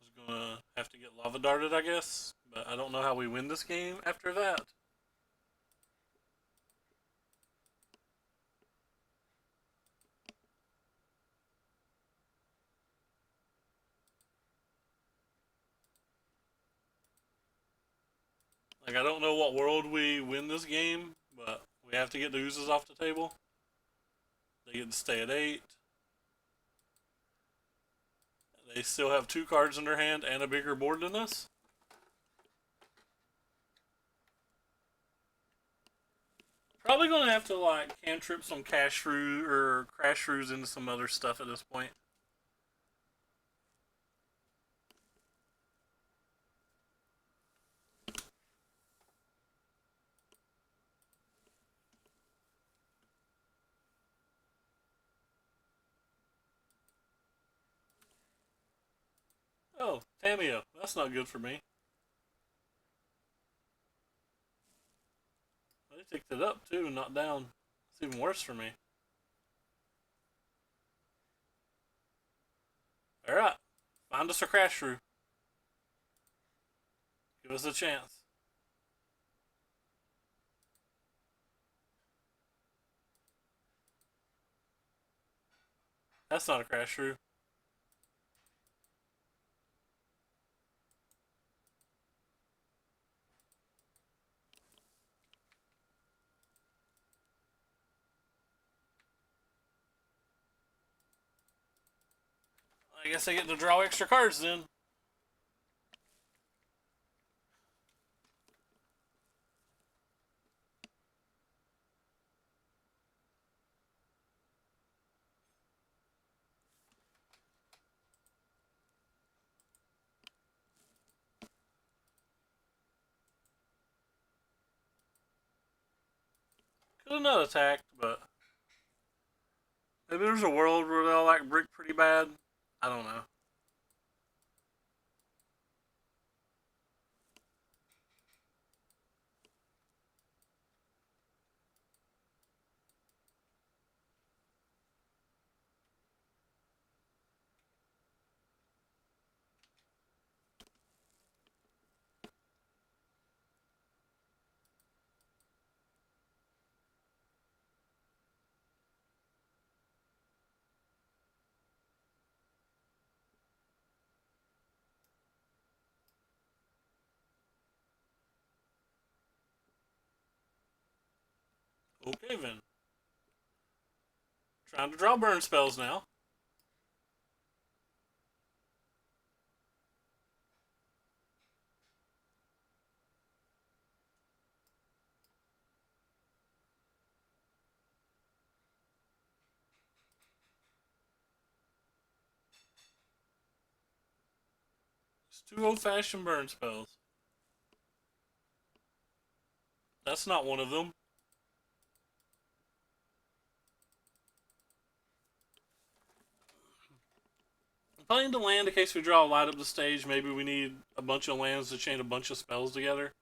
is going to have to get Lava Darted, I guess. But I don't know how we win this game after that. Like, I don't know what world we win this game, but we have to get the oozes off the table. They get to stay at 8. They still have 2 cards in their hand and a bigger board than us. Probably going to have to, like, cantrip some cash shrew or crash shrews into some other stuff at this point. Oh, Tamio. That's not good for me. They ticked it up, too, not down. It's even worse for me. Alright. Find us a crash shrew. Give us a chance. That's not a crash shrew. I guess I get to draw extra cards then. Could have not attacked, but maybe there's a world where they'll like brick pretty bad. I don't know. Okay then. Trying to draw burn spells now. It's 2 old-fashioned burn spells. That's not one of them. I'm planning to land in case we draw a light up the stage. Maybe we need a bunch of lands to chain a bunch of spells together.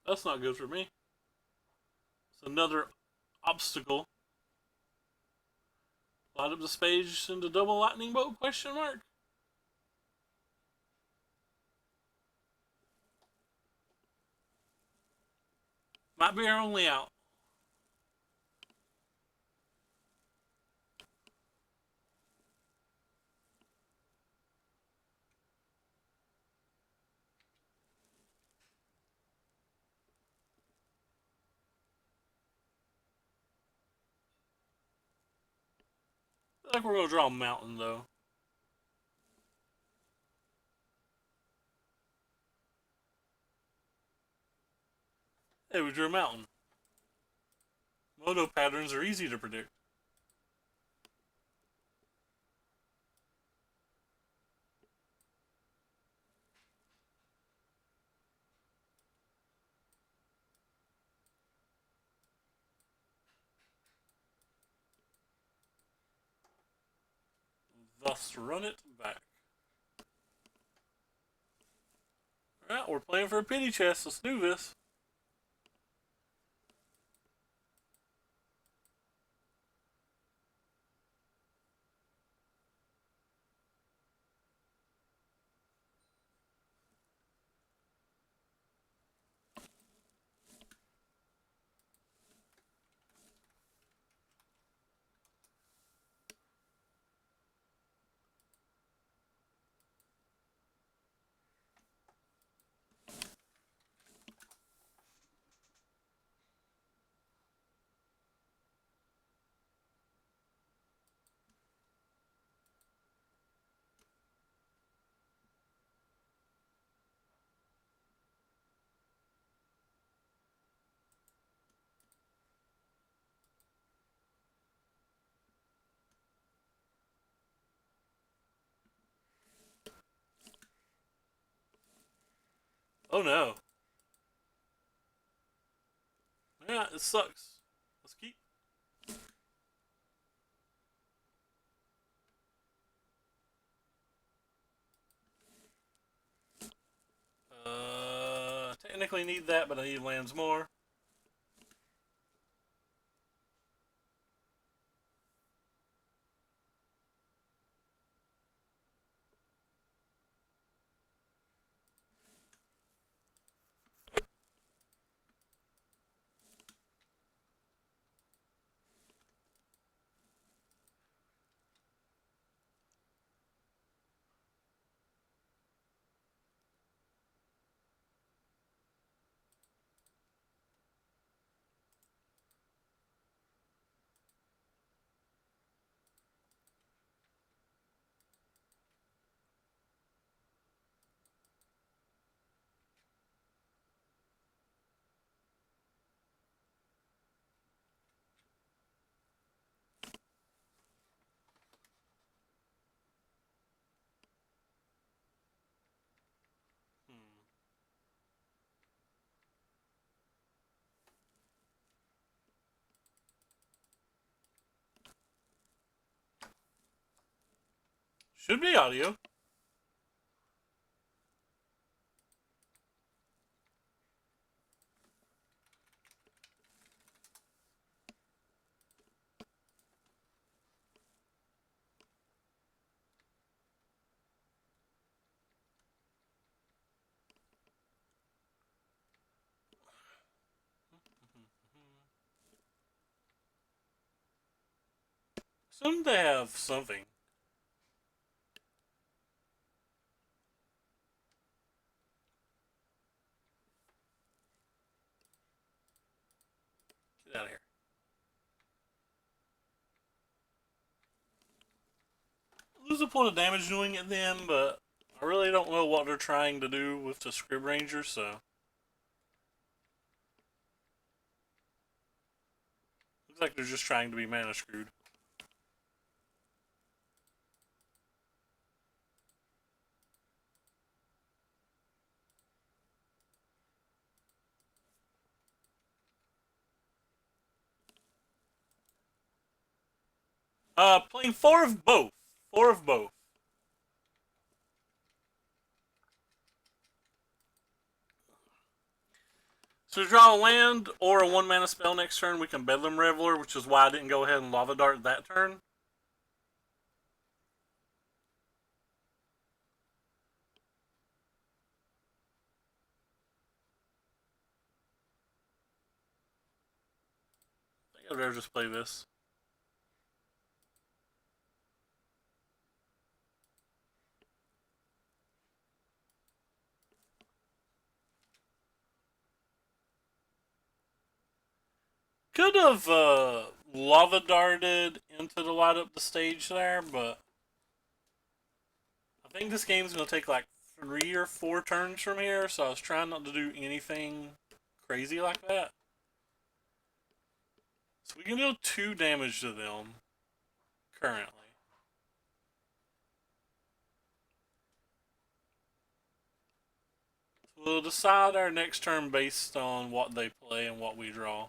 That's not good for me. It's another obstacle. Light up the stage into double lightning bolt? Question mark. Might be our only out. I think we're gonna draw a mountain though. Hey, we drew a mountain. Mono patterns are easy to predict. Thus, run it back. Alright, we're playing for a pity chest. Let's do this. Oh no. Yeah, it sucks. Let's keep. Technically need that, but I need lands more. Hmm. Should be audio. Assume they have something. Get out of here. Lose a point of damage doing it then, but I really don't know what they're trying to do with the Scrib Ranger, so. Looks like they're just trying to be mana screwed. Playing 4 of both. 4 of both. So to draw a land or a 1 mana spell next turn, we can Bedlam Reveler, which is why I didn't go ahead and Lava Dart that turn. I think I'd rather just play this. Could have Lava Darted into the light up the stage there, but I think this game's going to take like 3 or 4 turns from here, so I was trying not to do anything crazy like that. So we can deal 2 damage to them currently. So we'll decide our next turn based on what they play and what we draw.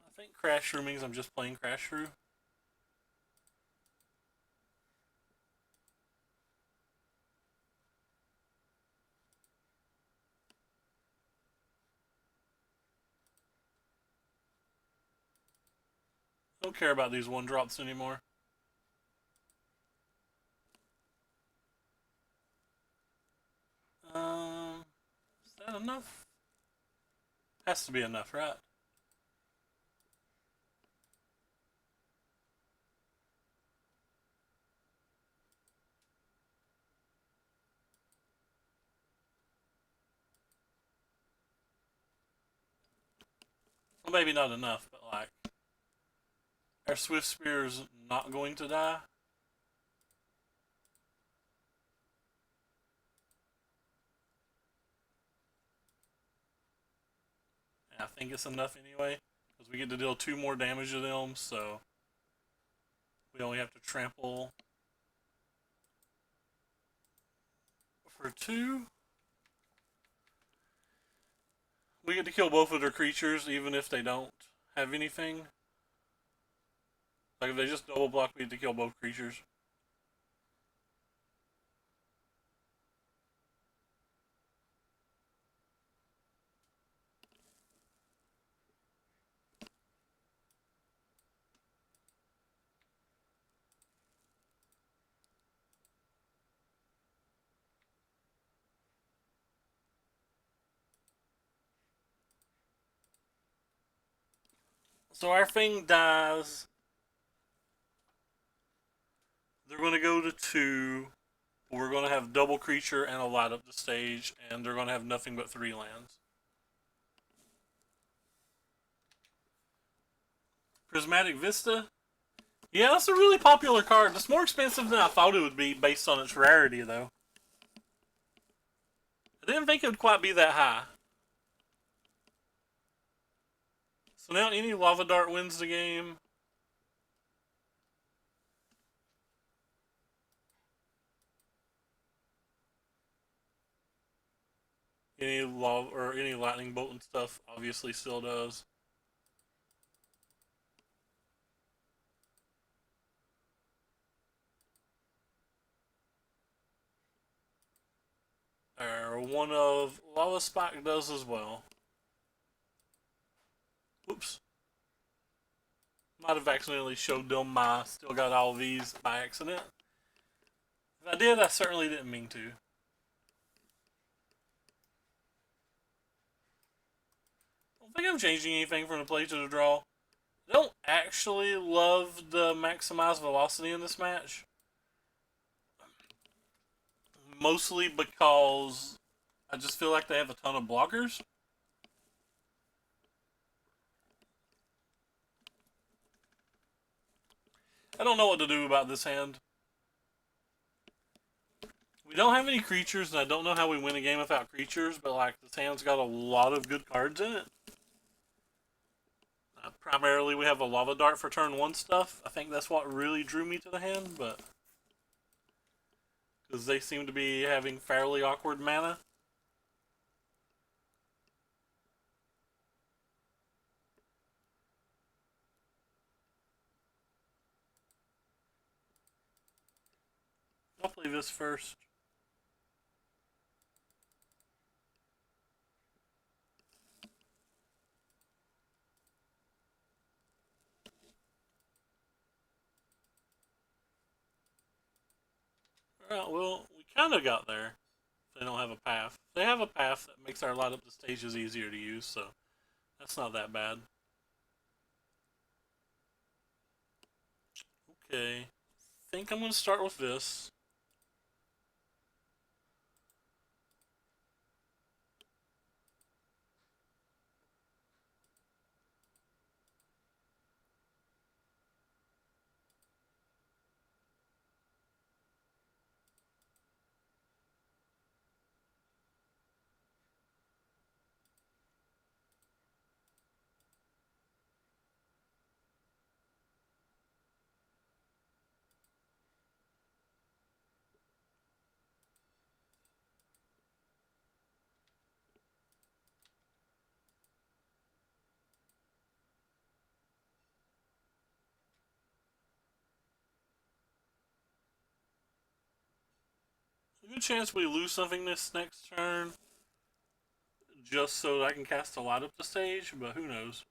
I think Crash Shrew means I'm just playing Crash Shrew. I don't care about these 1-drops anymore. Is that enough? Has to be enough, right? Well, maybe not enough, but like, our Swift Spear is not going to die. And I think it's enough anyway, because we get to deal 2 more damage to them, so we only have to trample for 2. We get to kill both of their creatures, even if they don't have anything. Like, if they just double block, we get to kill both creatures. So our thing dies. They're going to go to 2. We're going to have double creature and a light up the stage, and they're going to have nothing but 3 lands. Prismatic Vista. Yeah, that's a really popular card. It's more expensive than I thought it would be based on its rarity, though. I didn't think it would quite be that high. So now any Lava Dart wins the game. Any lava or any lightning bolt and stuff obviously still does. Or one of Lava Spike does as well. Oops. Might have accidentally showed them my still got all these by accident. If I did, I certainly didn't mean to. I don't think I'm changing anything from the play to the draw. I don't actually love the maximize velocity in this match. Mostly because I just feel like they have a ton of blockers. I don't know what to do about this hand. We don't have any creatures, and I don't know how we win a game without creatures, but like this hand's got a lot of good cards in it. Primarily, we have a Lava Dart for turn 1 stuff. I think that's what really drew me to the hand, but because they seem to be having fairly awkward mana. I'll play this first. Alright, well, we kind of got there. They don't have a path. They have a path that makes our light up the stages easier to use, so that's not that bad. Okay, I think I'm going to start with this. A good chance we lose something this next turn, just so that I can cast a light up the stage, but who knows.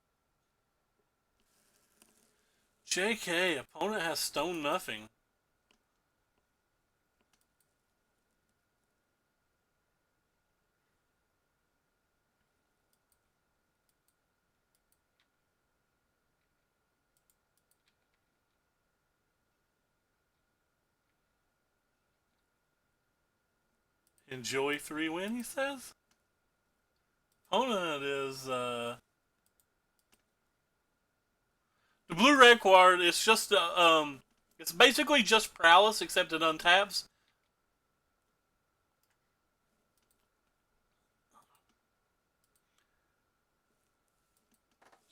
JK, opponent has stone nothing. Enjoy 3-win, he says? Opponent is, the blue-red card is just, it's basically just Prowess, except it untaps.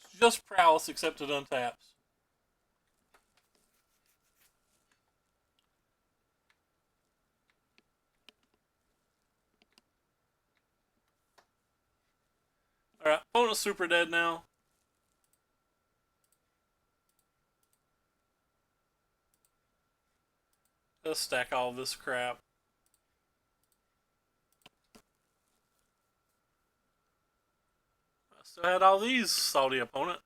It's just Prowess, except it untaps. Alright, opponent's super dead now. Let's stack all this crap. I still had all these, salty opponent.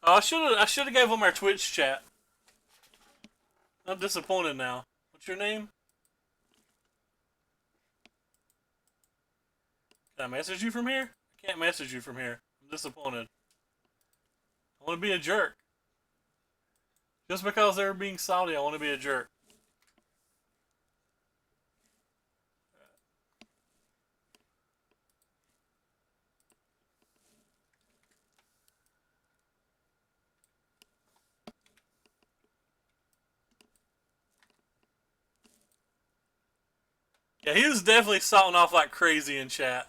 Oh, I should have gave him our Twitch chat. I'm disappointed now. What's your name? Can I message you from here? I can't message you from here. I'm disappointed. I want to be a jerk. Just because they're being salty, I want to be a jerk. Yeah, he was definitely salting off like crazy in chat.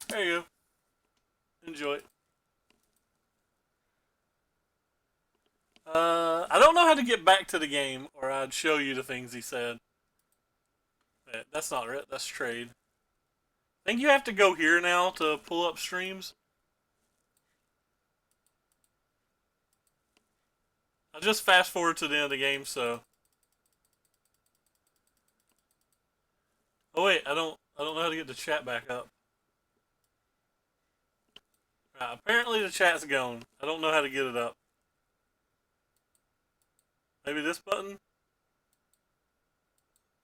There you go. Enjoy it. I don't know how to get back to the game, or I'd show you the things he said. That's not it. That's trade. I think you have to go here now to pull up streams. I'll just fast forward to the end of the game, so. Oh wait, I don't know how to get the chat back up. Apparently the chat's gone. I don't know how to get it up. Maybe this button?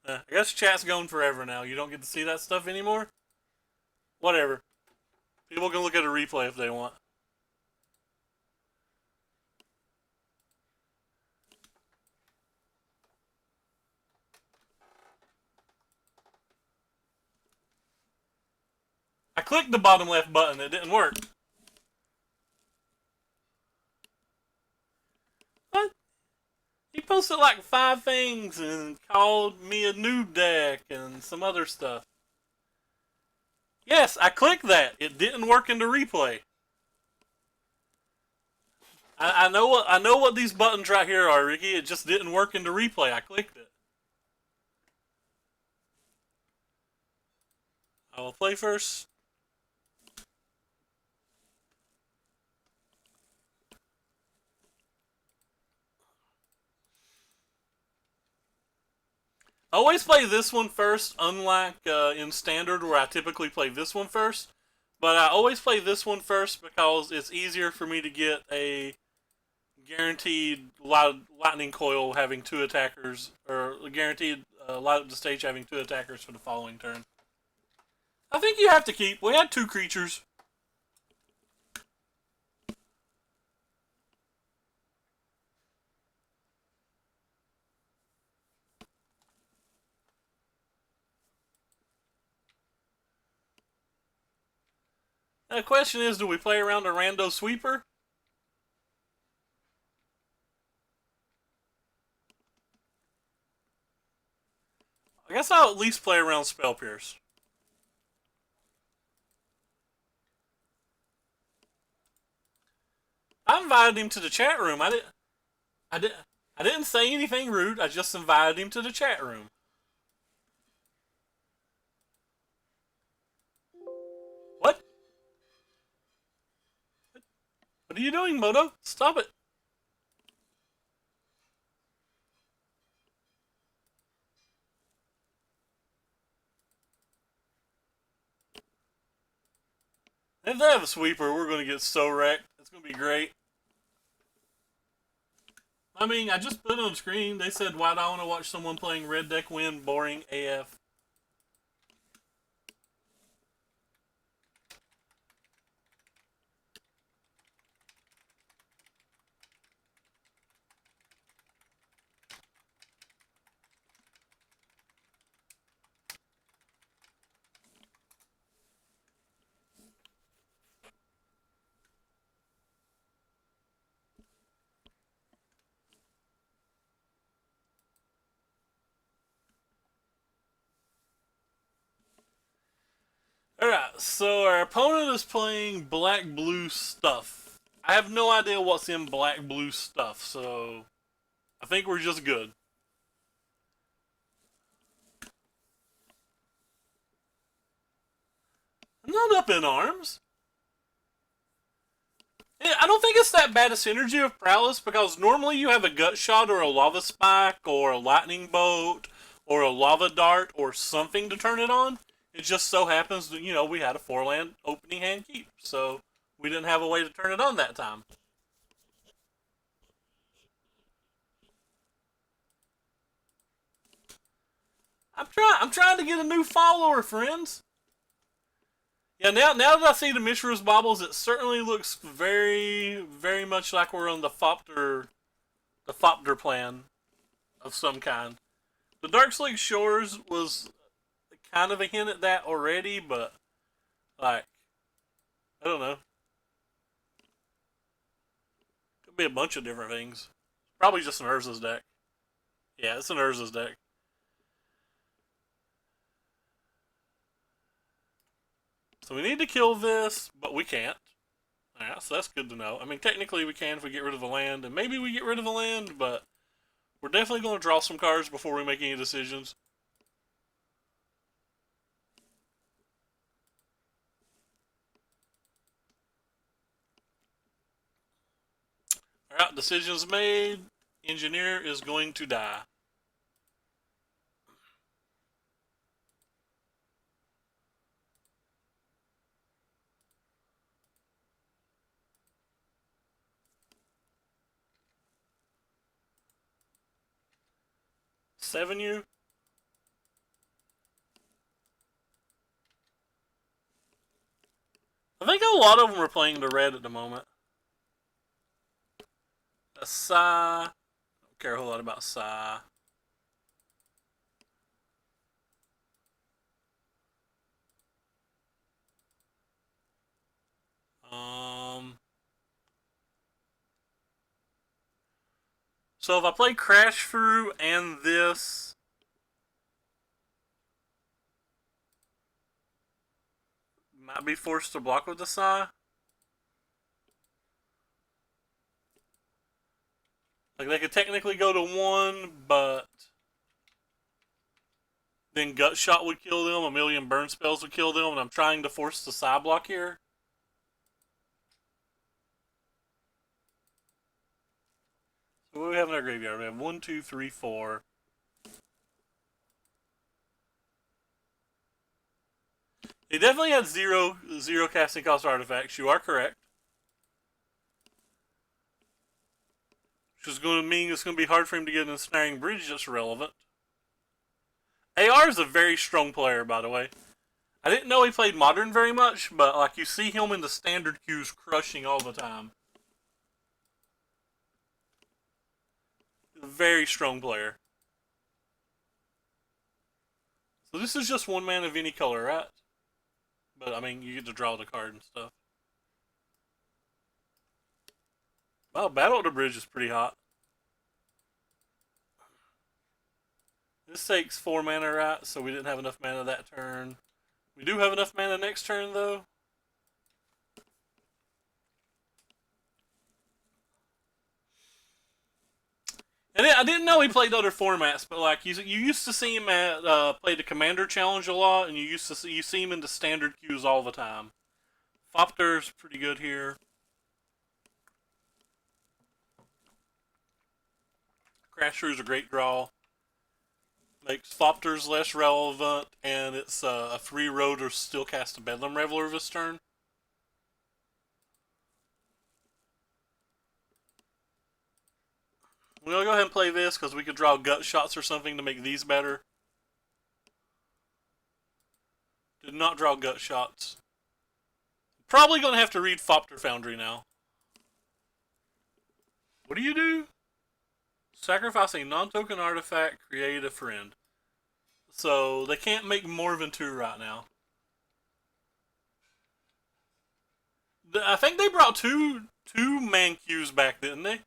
I guess chat's gone forever now. You don't get to see that stuff anymore? Whatever. People can look at a replay if they want. clicked the bottom left button. It didn't work. What? He posted like 5 things and called me a noob deck and some other stuff. Yes, I clicked that. It didn't work in the replay. I know what these buttons right here are, Ricky. It just didn't work in the replay. I clicked it. I will play first. I always play this one first, unlike in Standard where I typically play this one first. But I always play this one first because it's easier for me to get a guaranteed lightning coil having 2 attackers, or guaranteed light up the stage having 2 attackers for the following turn. I think you have to keep. We had 2 creatures. The question is, do we play around a rando sweeper? I guess I'll at least play around Spell Pierce. I invited him to the chat room. I didn't say anything rude. I just invited him to the chat room. What? What are you doing, Moto? Stop it. If they have a sweeper, we're going to get so wrecked. It's going to be great. I mean, I just put it on screen. They said, why do I want to watch someone playing red deck win? Boring AF. Alright, so our opponent is playing black-blue stuff. I have no idea what's in black-blue stuff, so I think we're just good. I'm not up in arms. I don't think it's that bad a synergy of Prowess, because normally you have a gut shot or a lava spike or a lightning bolt or a lava dart or something to turn it on. It just so happens that, we had a 4-land opening hand keep, so we didn't have a way to turn it on that time. I'm trying to get a new follower, friends. Yeah, now that I see the Mishra's baubles, it certainly looks very, very much like we're on the Fopter plan of some kind. The Darksleek Shores was kind of a hint at that already, but, like, I don't know. Could be a bunch of different things. Probably just an Urza's deck. Yeah, it's an Urza's deck. So we need to kill this, but we can't. Alright, so that's good to know. I mean, technically we can if we get rid of the land, and maybe we get rid of the land, but we're definitely going to draw some cards before we make any decisions. Alright, decisions made. Engineer is going to die. Seven you? I think a lot of them are playing the red at the moment. A Sai. Don't care a whole lot about Sai. So if I play Crash through and this, might be forced to block with the Psy. Like, they could technically go to 1, but then Gut Shot would kill them, a million burn spells would kill them, and I'm trying to force the Psy block here. So what do we have in our graveyard? We have 1, 2, 3, 4. He definitely had zero casting cost artifacts. You are correct. Which is going to mean it's going to be hard for him to get an Ensnaring Bridge that's relevant. AR is a very strong player, by the way. I didn't know he played Modern very much, but like you see him in the standard queues crushing all the time. A very strong player. So this is just 1 mana of any color, right? But I mean, you get to draw the card and stuff. Wow, Battle at the Bridge is pretty hot. This takes 4 mana, right? So we didn't have enough mana that turn. We do have enough mana next turn, though. And I didn't know he played other formats, but like you used to see him at play the Commander Challenge a lot, and you see him in the standard queues all the time. Fopter's pretty good here. Crash Through's a great draw. Makes Fopter's less relevant, and it's a free road to still cast a Bedlam Reveler this turn. We'll go ahead and play this because we could draw Gut Shots or something to make these better. Did not draw Gut Shots. Probably going to have to read Fopter Foundry now. What do? Sacrifice a non-token artifact, create a friend. So they can't make more than 2 right now. I think they brought two Mancues back, didn't they?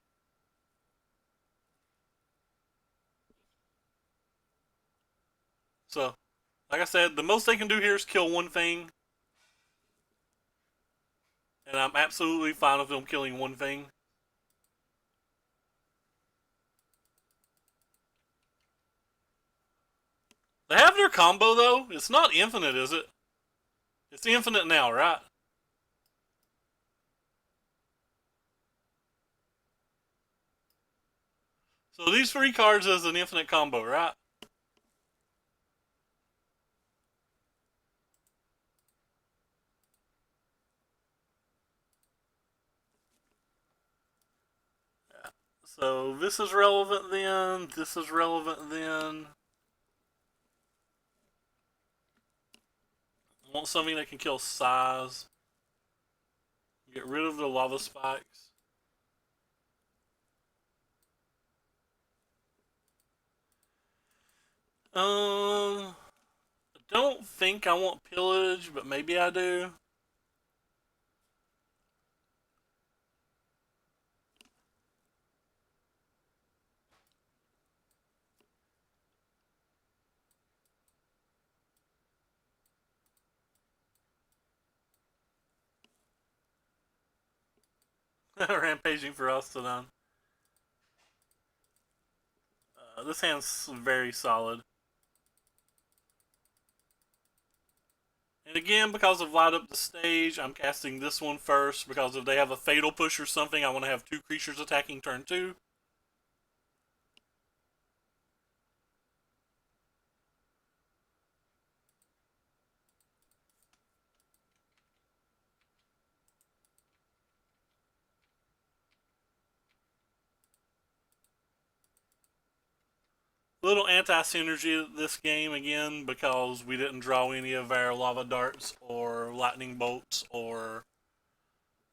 So, like I said, the most they can do here is kill 1 thing. And I'm absolutely fine with them killing 1 thing. They have their combo, though. It's not infinite, is it? It's infinite now, right? So these 3 cards is an infinite combo, right? Yeah. So this is relevant then. This is relevant then. I want something that can kill size. Get rid of the lava spikes. I don't think I want pillage, but maybe I do. Rampaging for Ostodon. This hand's very solid. And again, because of Light Up the Stage, I'm casting this one first, because if they have a Fatal Push or something, I want to have 2 creatures attacking turn 2. Little anti-synergy this game again, because we didn't draw any of our Lava Darts or Lightning Bolts or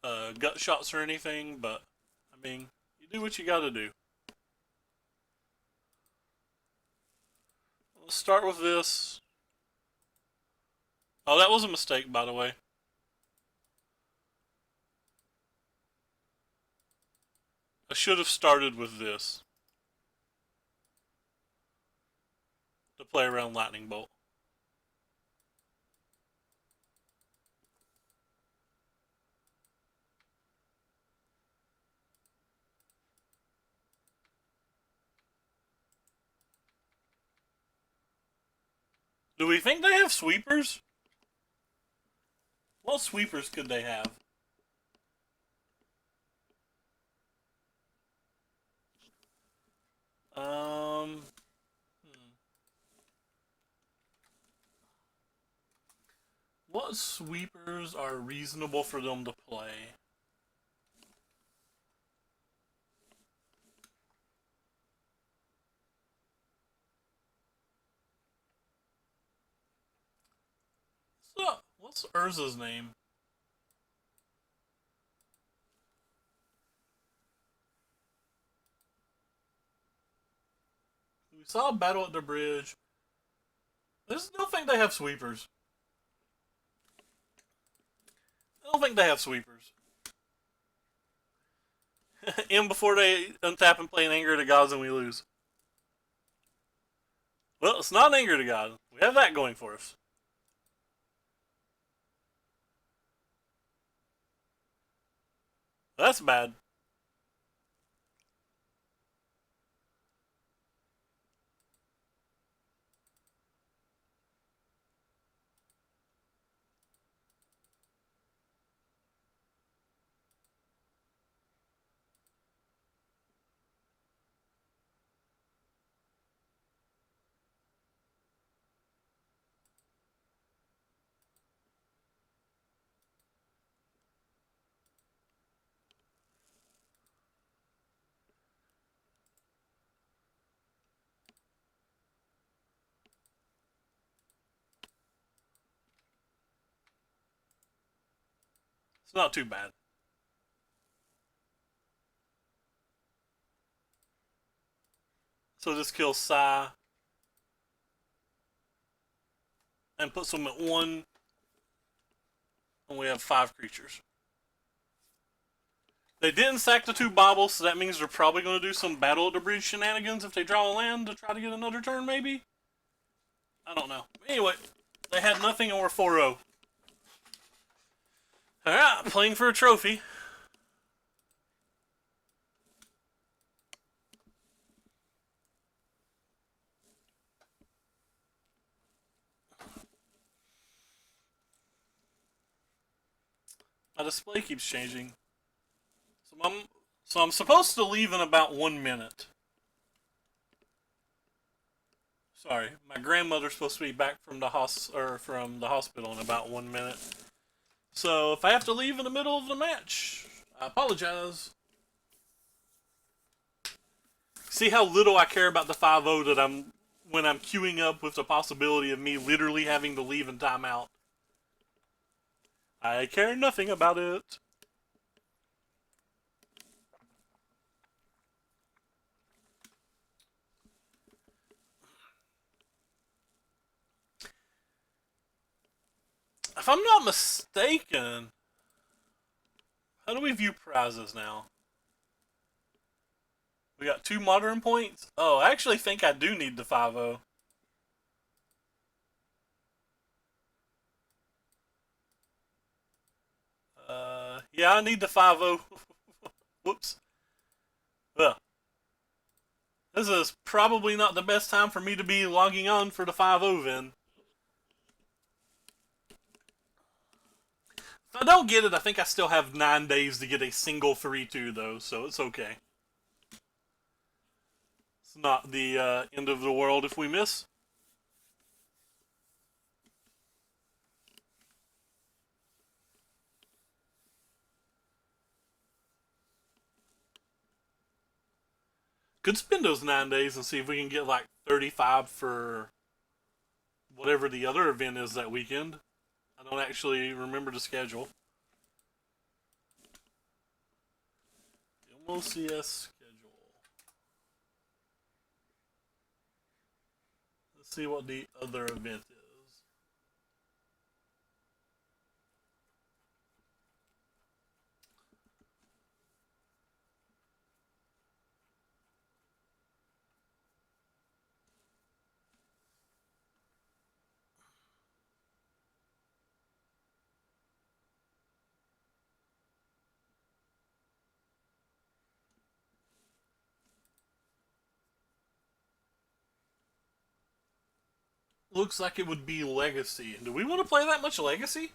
Gut Shots or anything, but I mean, you do what you gotta do. Let's start with this. Oh, that was a mistake, by the way. I should have started with this. play around Lightning Bolt. Do we think they have sweepers? What sweepers could they have? Um, what sweepers are reasonable for them to play? So, what's Urza's name? We saw a battle at the bridge. I still think they have sweepers. I don't think they have sweepers. In before they untap and play an Anger to Gods and we lose. Well, it's not an Anger to God. We have that going for us. That's bad. It's not too bad. So this kills Sai and puts them at 1, and we have 5 creatures. They didn't sack the 2 baubles, so that means they're probably going to do some Battle at the Bridge shenanigans if they draw a land to try to get another turn, maybe? I don't know. Anyway, they had nothing and we're 4-0. Alright, playing for a trophy. My display keeps changing. So I'm supposed to leave in about 1 minute. Sorry, my grandmother's supposed to be back from the hospital in about 1 minute. So if I have to leave in the middle of the match, I apologize. See how little I care about the 5-0 that when I'm queuing up with the possibility of me literally having to leave in timeout. I care nothing about it. If I'm not mistaken, how do we view prizes now? We got 2 modern points? Oh, I actually think I do need the 5-0. Yeah, I need the 5-0. Whoops. Well, this is probably not the best time for me to be logging on for the 5-0 then. If I don't get it, I think I still have 9 days to get a single 3-2 though, so it's okay. It's not the end of the world if we miss. Could spend those 9 days and see if we can get like 35 for whatever the other event is that weekend. I don't actually remember the schedule. MOCS schedule. Let's see what the other event is. looks like it would be Legacy. Do we want to play that much Legacy?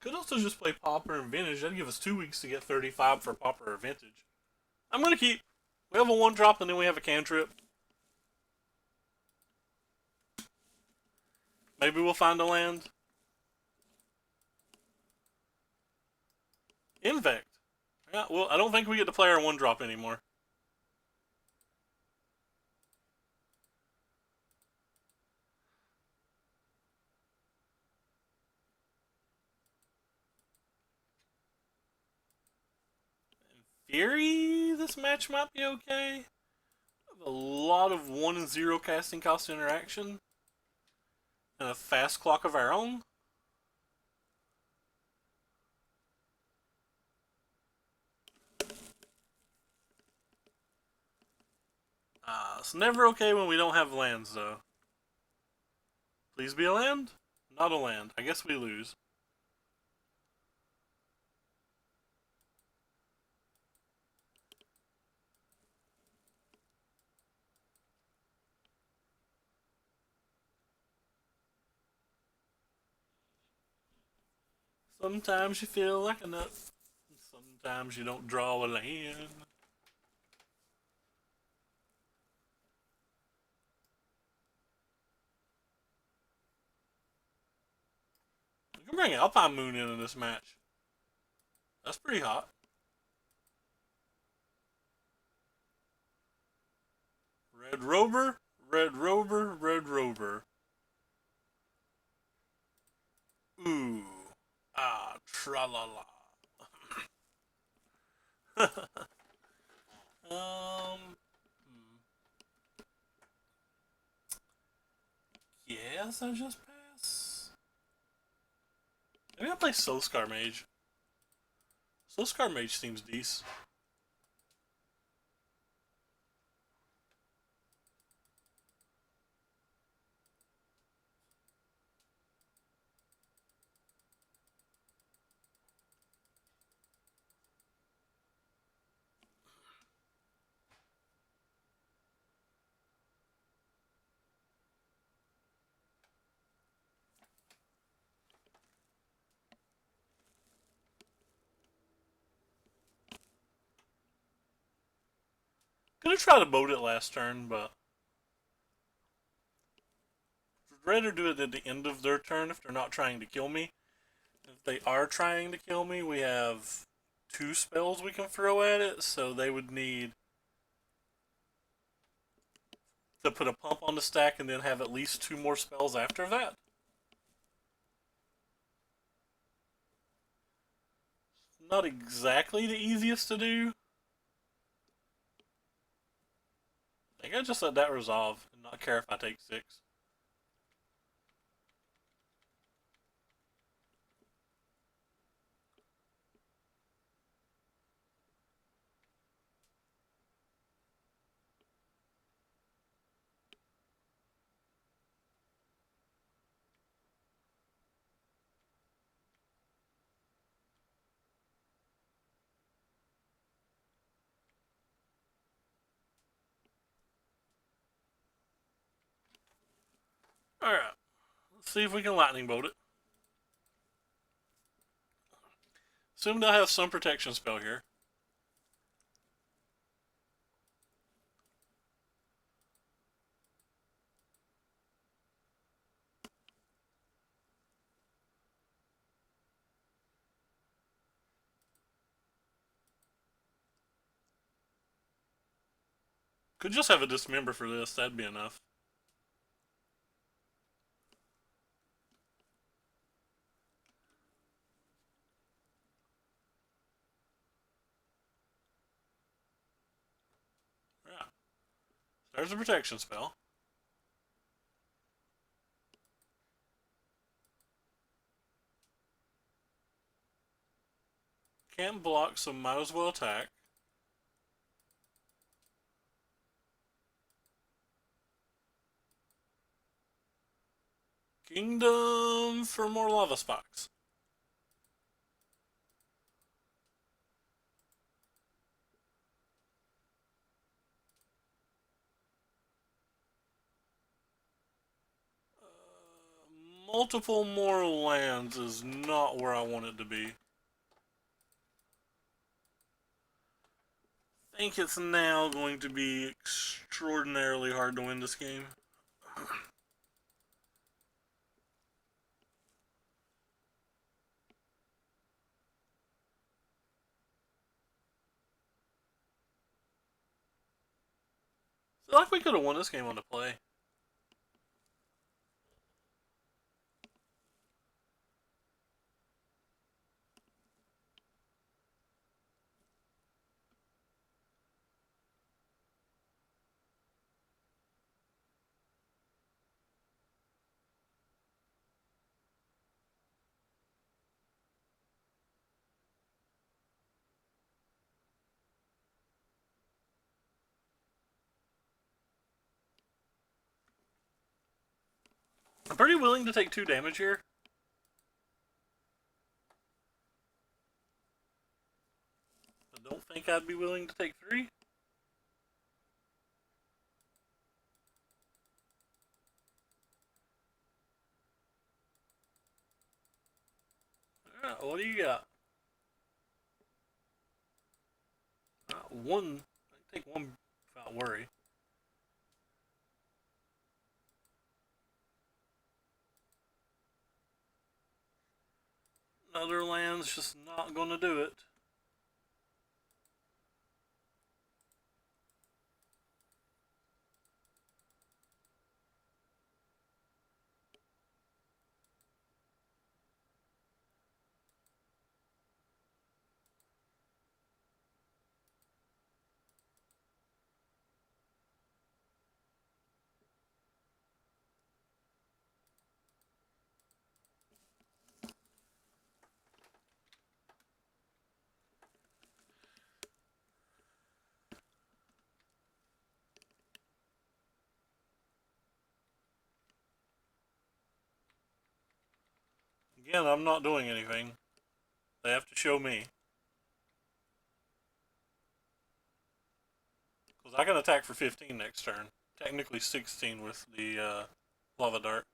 Could also just play Pauper and Vintage. That'd give us 2 weeks to get 35 for Pauper or Vintage. I'm going to keep. We have a 1-drop and then we have a cantrip. Maybe we'll find a land. Invect. Yeah, well, I don't think we get to play our 1-drop anymore. In theory, this match might be okay. A lot of 1 and 0 casting cost interaction. And a fast clock of our own. It's never okay when we don't have lands, though. Please be a land? Not a land. I guess we lose. Sometimes you feel like a nut. Sometimes you don't draw a land. We can bring Alpine Moon in this match. That's pretty hot. Red Rover, Red Rover, Red Rover. Ooh. Ah, tra-la-la. Yes, I just pass. Maybe I'll play Soulscar Mage. Soulscar Mage seems decent. Gonna try to boat it last turn, but I'd rather do it at the end of their turn if they're not trying to kill me. If they are trying to kill me, we have 2 spells we can throw at it, so they would need to put a pump on the stack and then have at least 2 more spells after that. Not exactly the easiest to do. I think I just let that resolve and not care if I take 6. Alright, let's see if we can lightning bolt it. Assume they'll have some protection spell here. Could just have a dismember for this, that'd be enough. Yeah. There's a protection spell. Can't block, so might as well attack. Kingdom for more lava sparks. multiple more lands is not where I want it to be. I think it's now going to be extraordinarily hard to win this game. I feel like we could have won this game on the play. I'm pretty willing to take 2 damage here. I don't think I'd be willing to take 3. Alright, what do you got? One. I take 1 without worry. Another land's just not gonna do it. Again, I'm not doing anything. They have to show me. Because I can attack for 15 next turn. Technically 16 with the lava dart.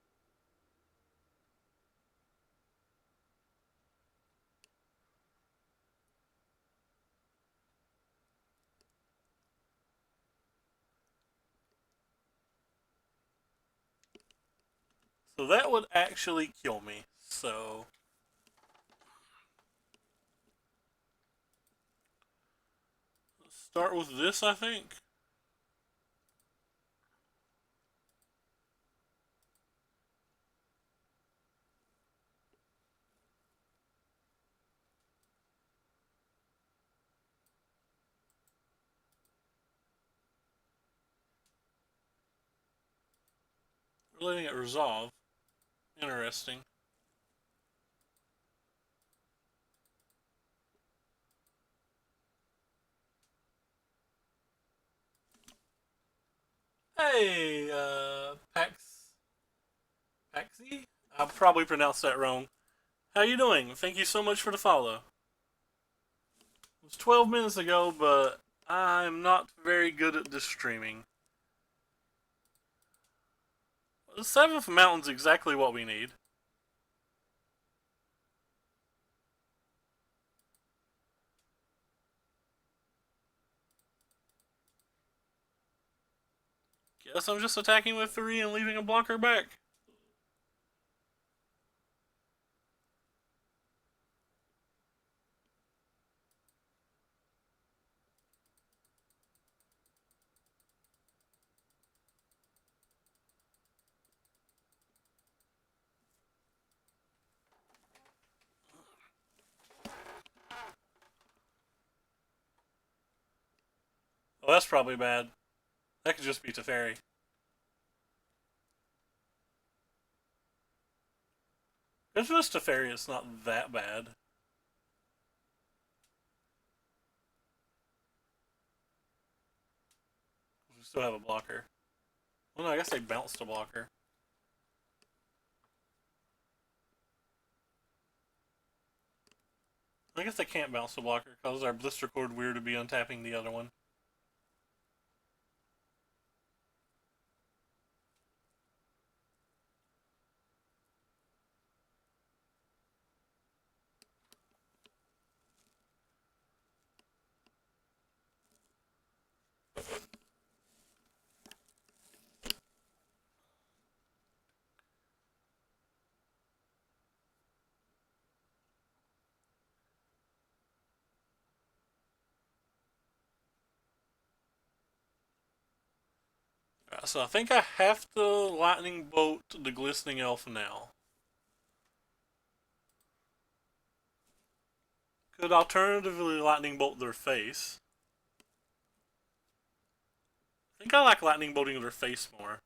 So that would actually kill me. So let's start with this, I think. We're letting it resolve. Interesting. Hey, Paxi? I probably pronounced that wrong. How you doing? Thank you so much for the follow. It was 12 minutes ago, but I'm not very good at this streaming. The 7th mountain's exactly what we need. Guess I'm just attacking with 3 and leaving a blocker back. Oh, that's probably bad. That could just be Teferi. If it was Teferi, it's not that bad. We still have a blocker. Well, no, I guess they bounced a blocker. I guess they can't bounce the blocker because our blister cord weird to be untapping the other one. So I think I have to lightning bolt the glistening elf now. Could alternatively lightning bolt their face. I think I like lightning bolting their face more.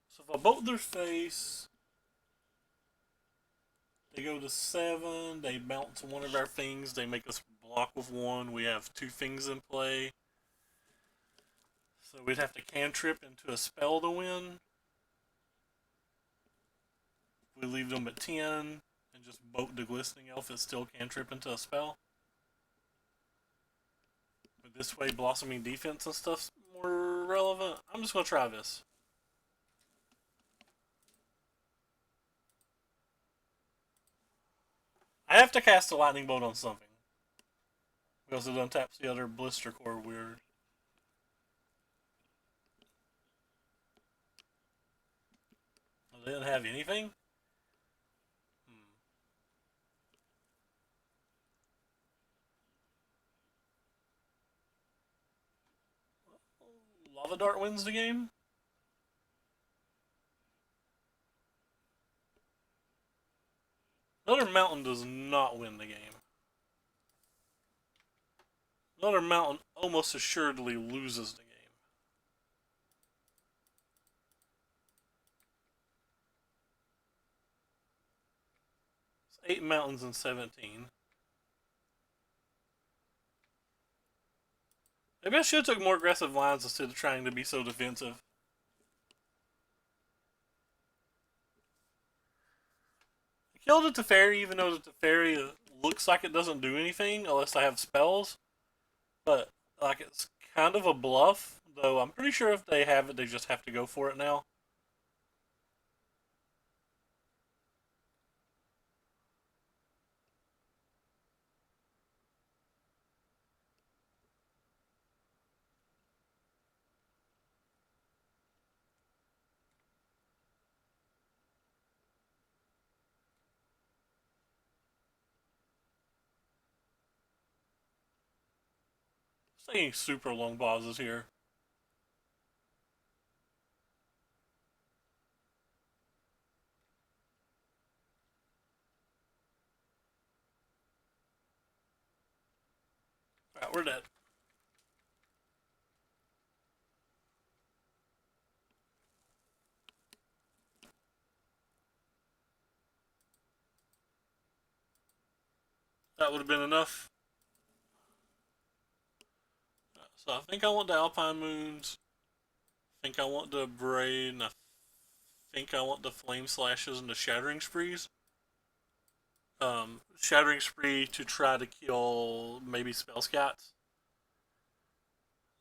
So if I bolt their face, they go to 7, they bounce one of our things, they make us block with 1, we have 2 things in play. So we'd have to cantrip into a spell to win. If we leave them at 10 and just bolt the glistening elf, it's still cantrip into a spell. But this way, blossoming defense and stuff's more relevant. I'm just gonna try this. I have to cast a lightning bolt on something because it untaps the other blister core weird. Oh, they didn't have anything? Lava Dart wins the game? Another mountain does not win the game. Another mountain almost assuredly loses the game. It's 8 mountains and 17. Maybe I should have took more aggressive lines instead of trying to be so defensive. I killed a Teferi even though the Teferi looks like it doesn't do anything unless I have spells. But, like, it's kind of a bluff, though I'm pretty sure if they have it, they just have to go for it now. Taking super long pauses here. Alright, we're dead. That would have been enough. So I think I want the Alpine Moons. I think I want the Braid, and I think I want the Flame Slashes and the Shattering Sprees. Shattering Spree to try to kill maybe Spell Scats.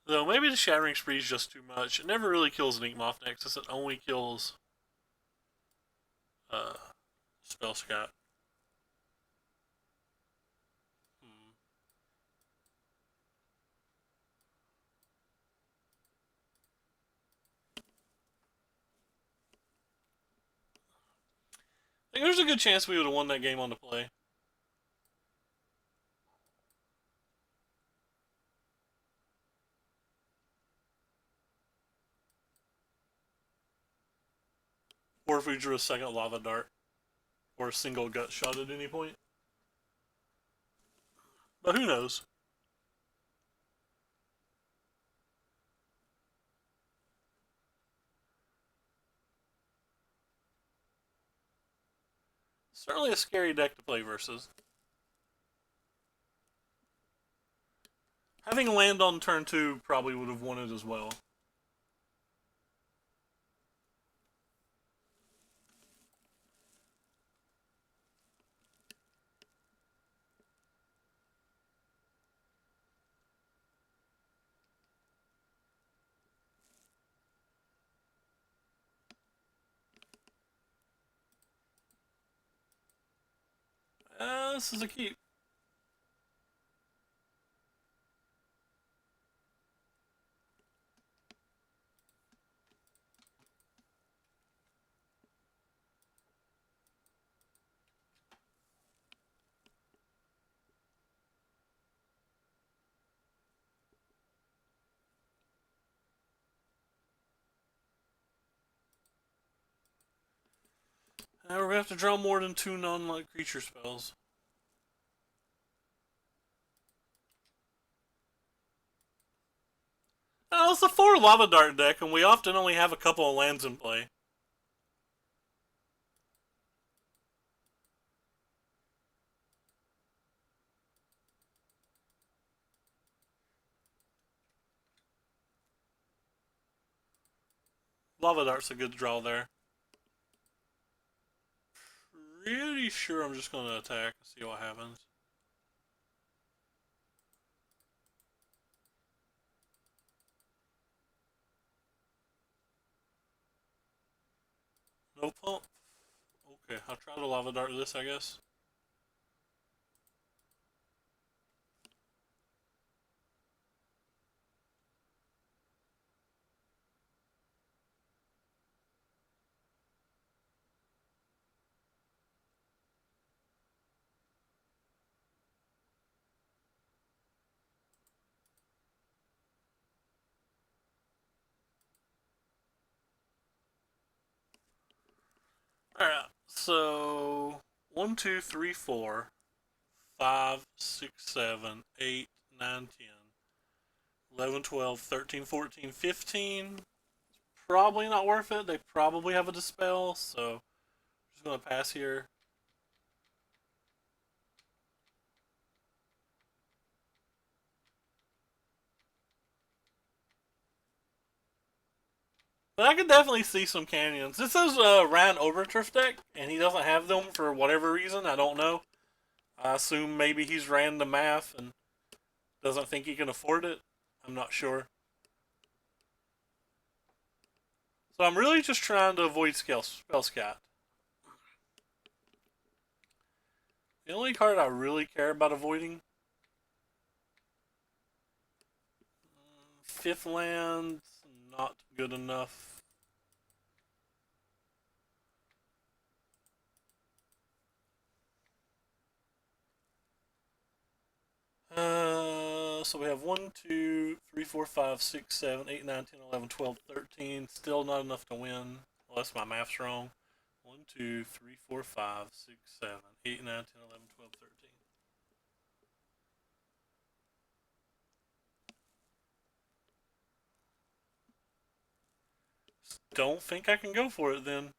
Though maybe the Shattering Spree is just too much. It never really kills an Inkmoth Nexus, it only kills uh, Spell Scat. I think there's a good chance we would have won that game on the play. Or if we drew a second Lava Dart. Or a single Gut Shot at any point. But who knows? Certainly a scary deck to play versus. Having land on turn 2 probably would have won it as well. This is a keep. Now we're gonna have to draw more than 2 non-light creature spells. Now, it's a 4 Lava Dart deck, and we often only have a couple of lands in play. Lava Dart's a good draw there. Pretty sure I'm just gonna attack and see what happens. No pump? Okay, I'll try to Lava Dart this, I guess. Alright, so 1, 2, 3, 4, 5, 6, 7, 8, 9, 10, 11, 12, 13, 14, 15. Probably not worth it. They probably have a Dispel, so I'm just gonna pass here. But I could definitely see some canyons. This is a Ryan Overturf deck, and he doesn't have them for whatever reason. I don't know. I assume maybe he's ran the math and doesn't think he can afford it. I'm not sure. So I'm really just trying to avoid Spellscat. The only card I really care about avoiding, fifth land, not good enough. So we have 1, 2, 3, 4, 5, 6, 7, 8, 9, 10, 11, 12, 13. Still not enough to win, unless my math's wrong. 1, 2, 3, 4, 5, 6, 7, 8, 9, 10, 11, 12, 13. Don't think I can go for it then.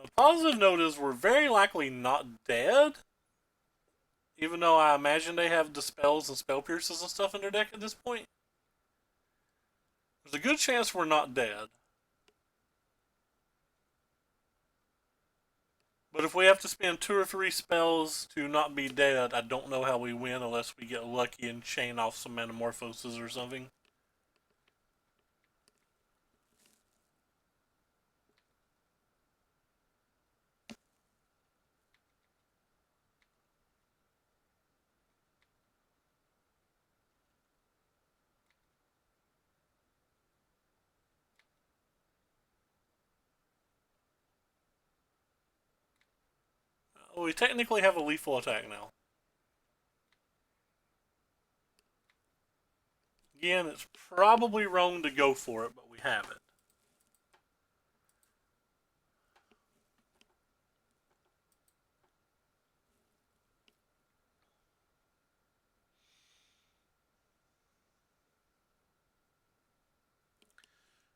A positive note is we're very likely not dead. Even though I imagine they have Dispels and Spell Pierces and stuff in their deck at this point. There's a good chance we're not dead. But if we have to spend 2 or 3 spells to not be dead, I don't know how we win unless we get lucky and chain off some Metamorphoses or something. We technically have a lethal attack now. Again, it's probably wrong to go for it, but we have it.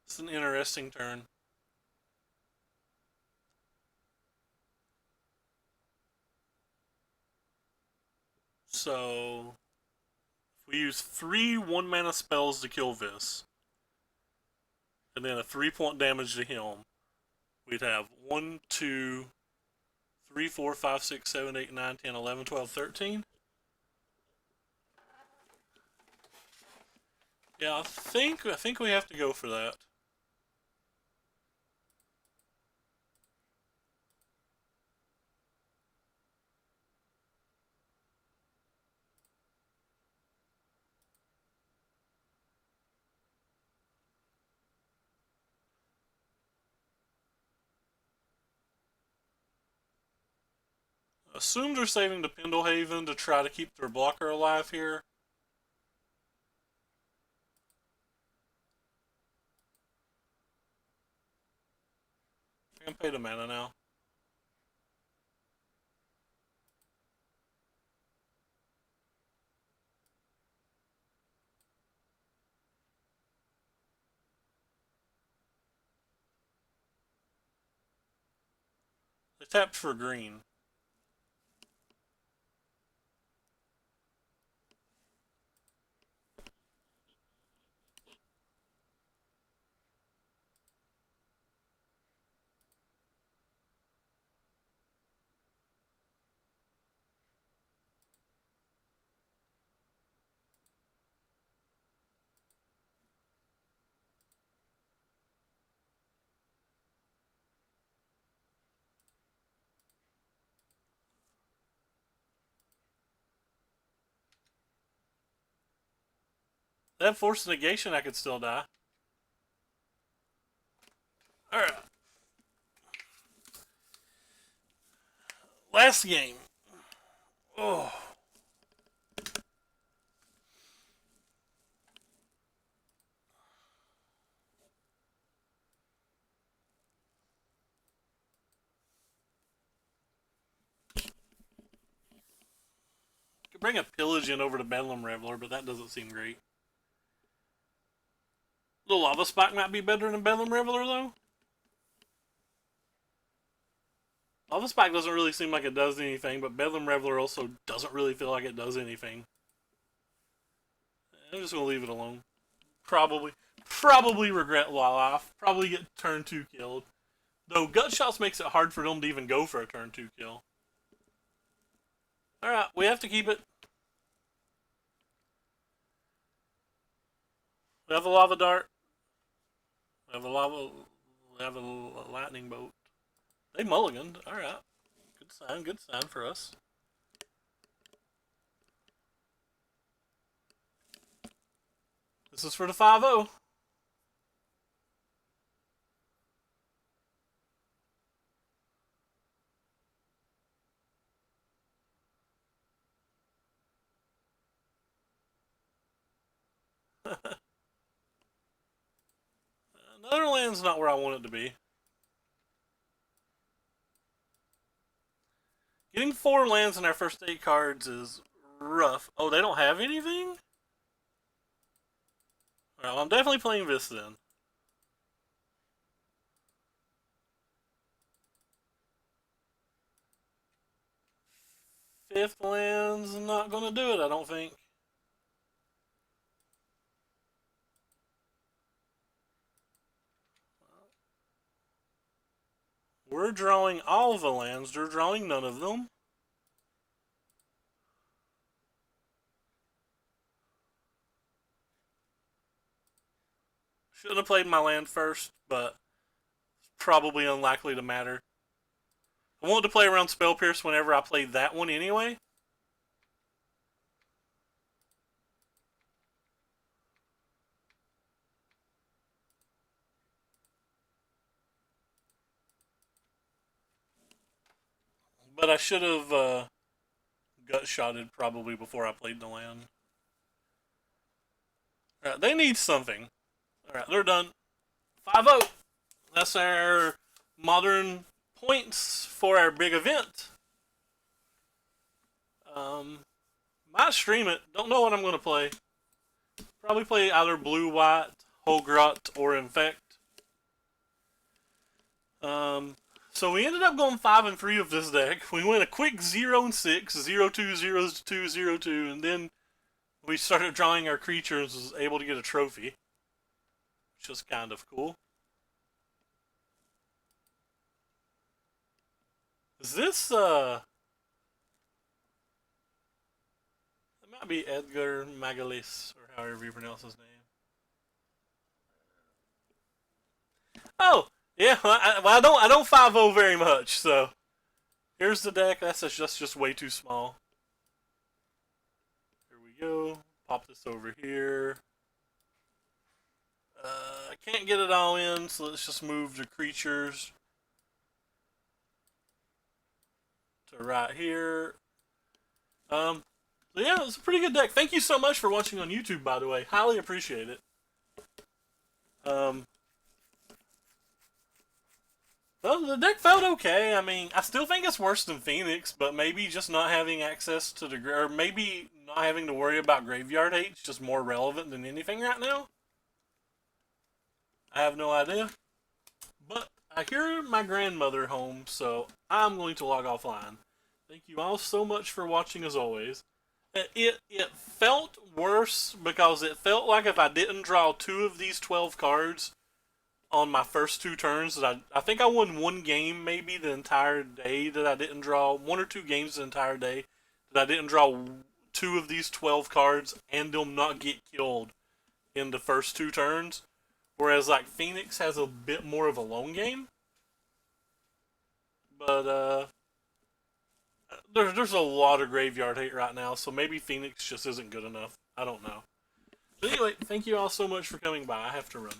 It's an interesting turn. So, if we use 3 1-mana spells to kill this, and then a 3-point damage to him, we'd have 1, 2, 3, 4, 5, 6, 7, 8, 9, 10, 11, 12, 13. Yeah, I think we have to go for that. Assume they're saving the Pendlehaven to try to keep their blocker alive here. can pay the mana now. They tapped for green. They have force negation, I could still die. Alright. Last game. Oh. Could bring a Pillage in over to Bedlam Reveler, but that doesn't seem great. The Lava Spike might be better than Bedlam Reveler, though. Lava Spike doesn't really seem like it does anything, but Bedlam Reveler also doesn't really feel like it does anything. I'm just going to leave it alone. Probably regret life. Probably get turn 2 killed. Though Gut Shots makes it hard for them to even go for a turn 2 kill. Alright, we have to keep it. We have a Lava Dart. We have a Lightning Bolt. They mulliganed. Alright. Good sign for us. This is for the 5-0. Another land's not where I want it to be. Getting 4 lands in our first 8 cards is rough. Oh, they don't have anything? Alright, well, I'm definitely playing this then. Fifth land's not going to do it, I don't think. We're drawing all the lands. They're drawing none of them. Shouldn't have played my land first, but it's probably unlikely to matter. I wanted to play around Spell Pierce whenever I played that one anyway. But I should have gut-shotted probably before I played the land. Alright, they need something. Alright, they're done. 5-0. That's our modern points for our big event. Might stream it. Don't know what I'm going to play. Probably play either Blue-White, Holgrot, or Infect. So we ended up going 5-3 of this deck. We went a quick 0-6, 0-2, 0-2, 0-2, and then we started drawing our creatures and was able to get a trophy. Which is kind of cool. Is this, it might be Edgar Magalis, or however you pronounce his name. Oh! Yeah, I don't 5-0 very much, so here's the deck. That's just way too small. Here we go. Pop this over here. I can't get it all in, so let's just move the creatures to right here. So yeah, it's a pretty good deck. Thank you so much for watching on YouTube, by the way. Highly appreciate it. Well, The deck felt okay. I mean, I still think it's worse than Phoenix, but maybe just not having access to the or maybe not having to worry about graveyard hate is just more relevant than anything right now. I have no idea. But I hear my grandmother home, so I'm going to log offline. Thank you all so much for watching as always. It felt worse because it felt like if I didn't draw 2 of these 12 cards on my first 2 turns, that I think I won 1 game maybe the entire day that I didn't draw, 1 or 2 games the entire day that I didn't draw 2 of these 12 cards and them not get killed in the first 2 turns. Whereas like Phoenix has a bit more of a long game. But there's a lot of graveyard hate right now, so maybe Phoenix just isn't good enough. I don't know. But anyway, thank you all so much for coming by. I have to run.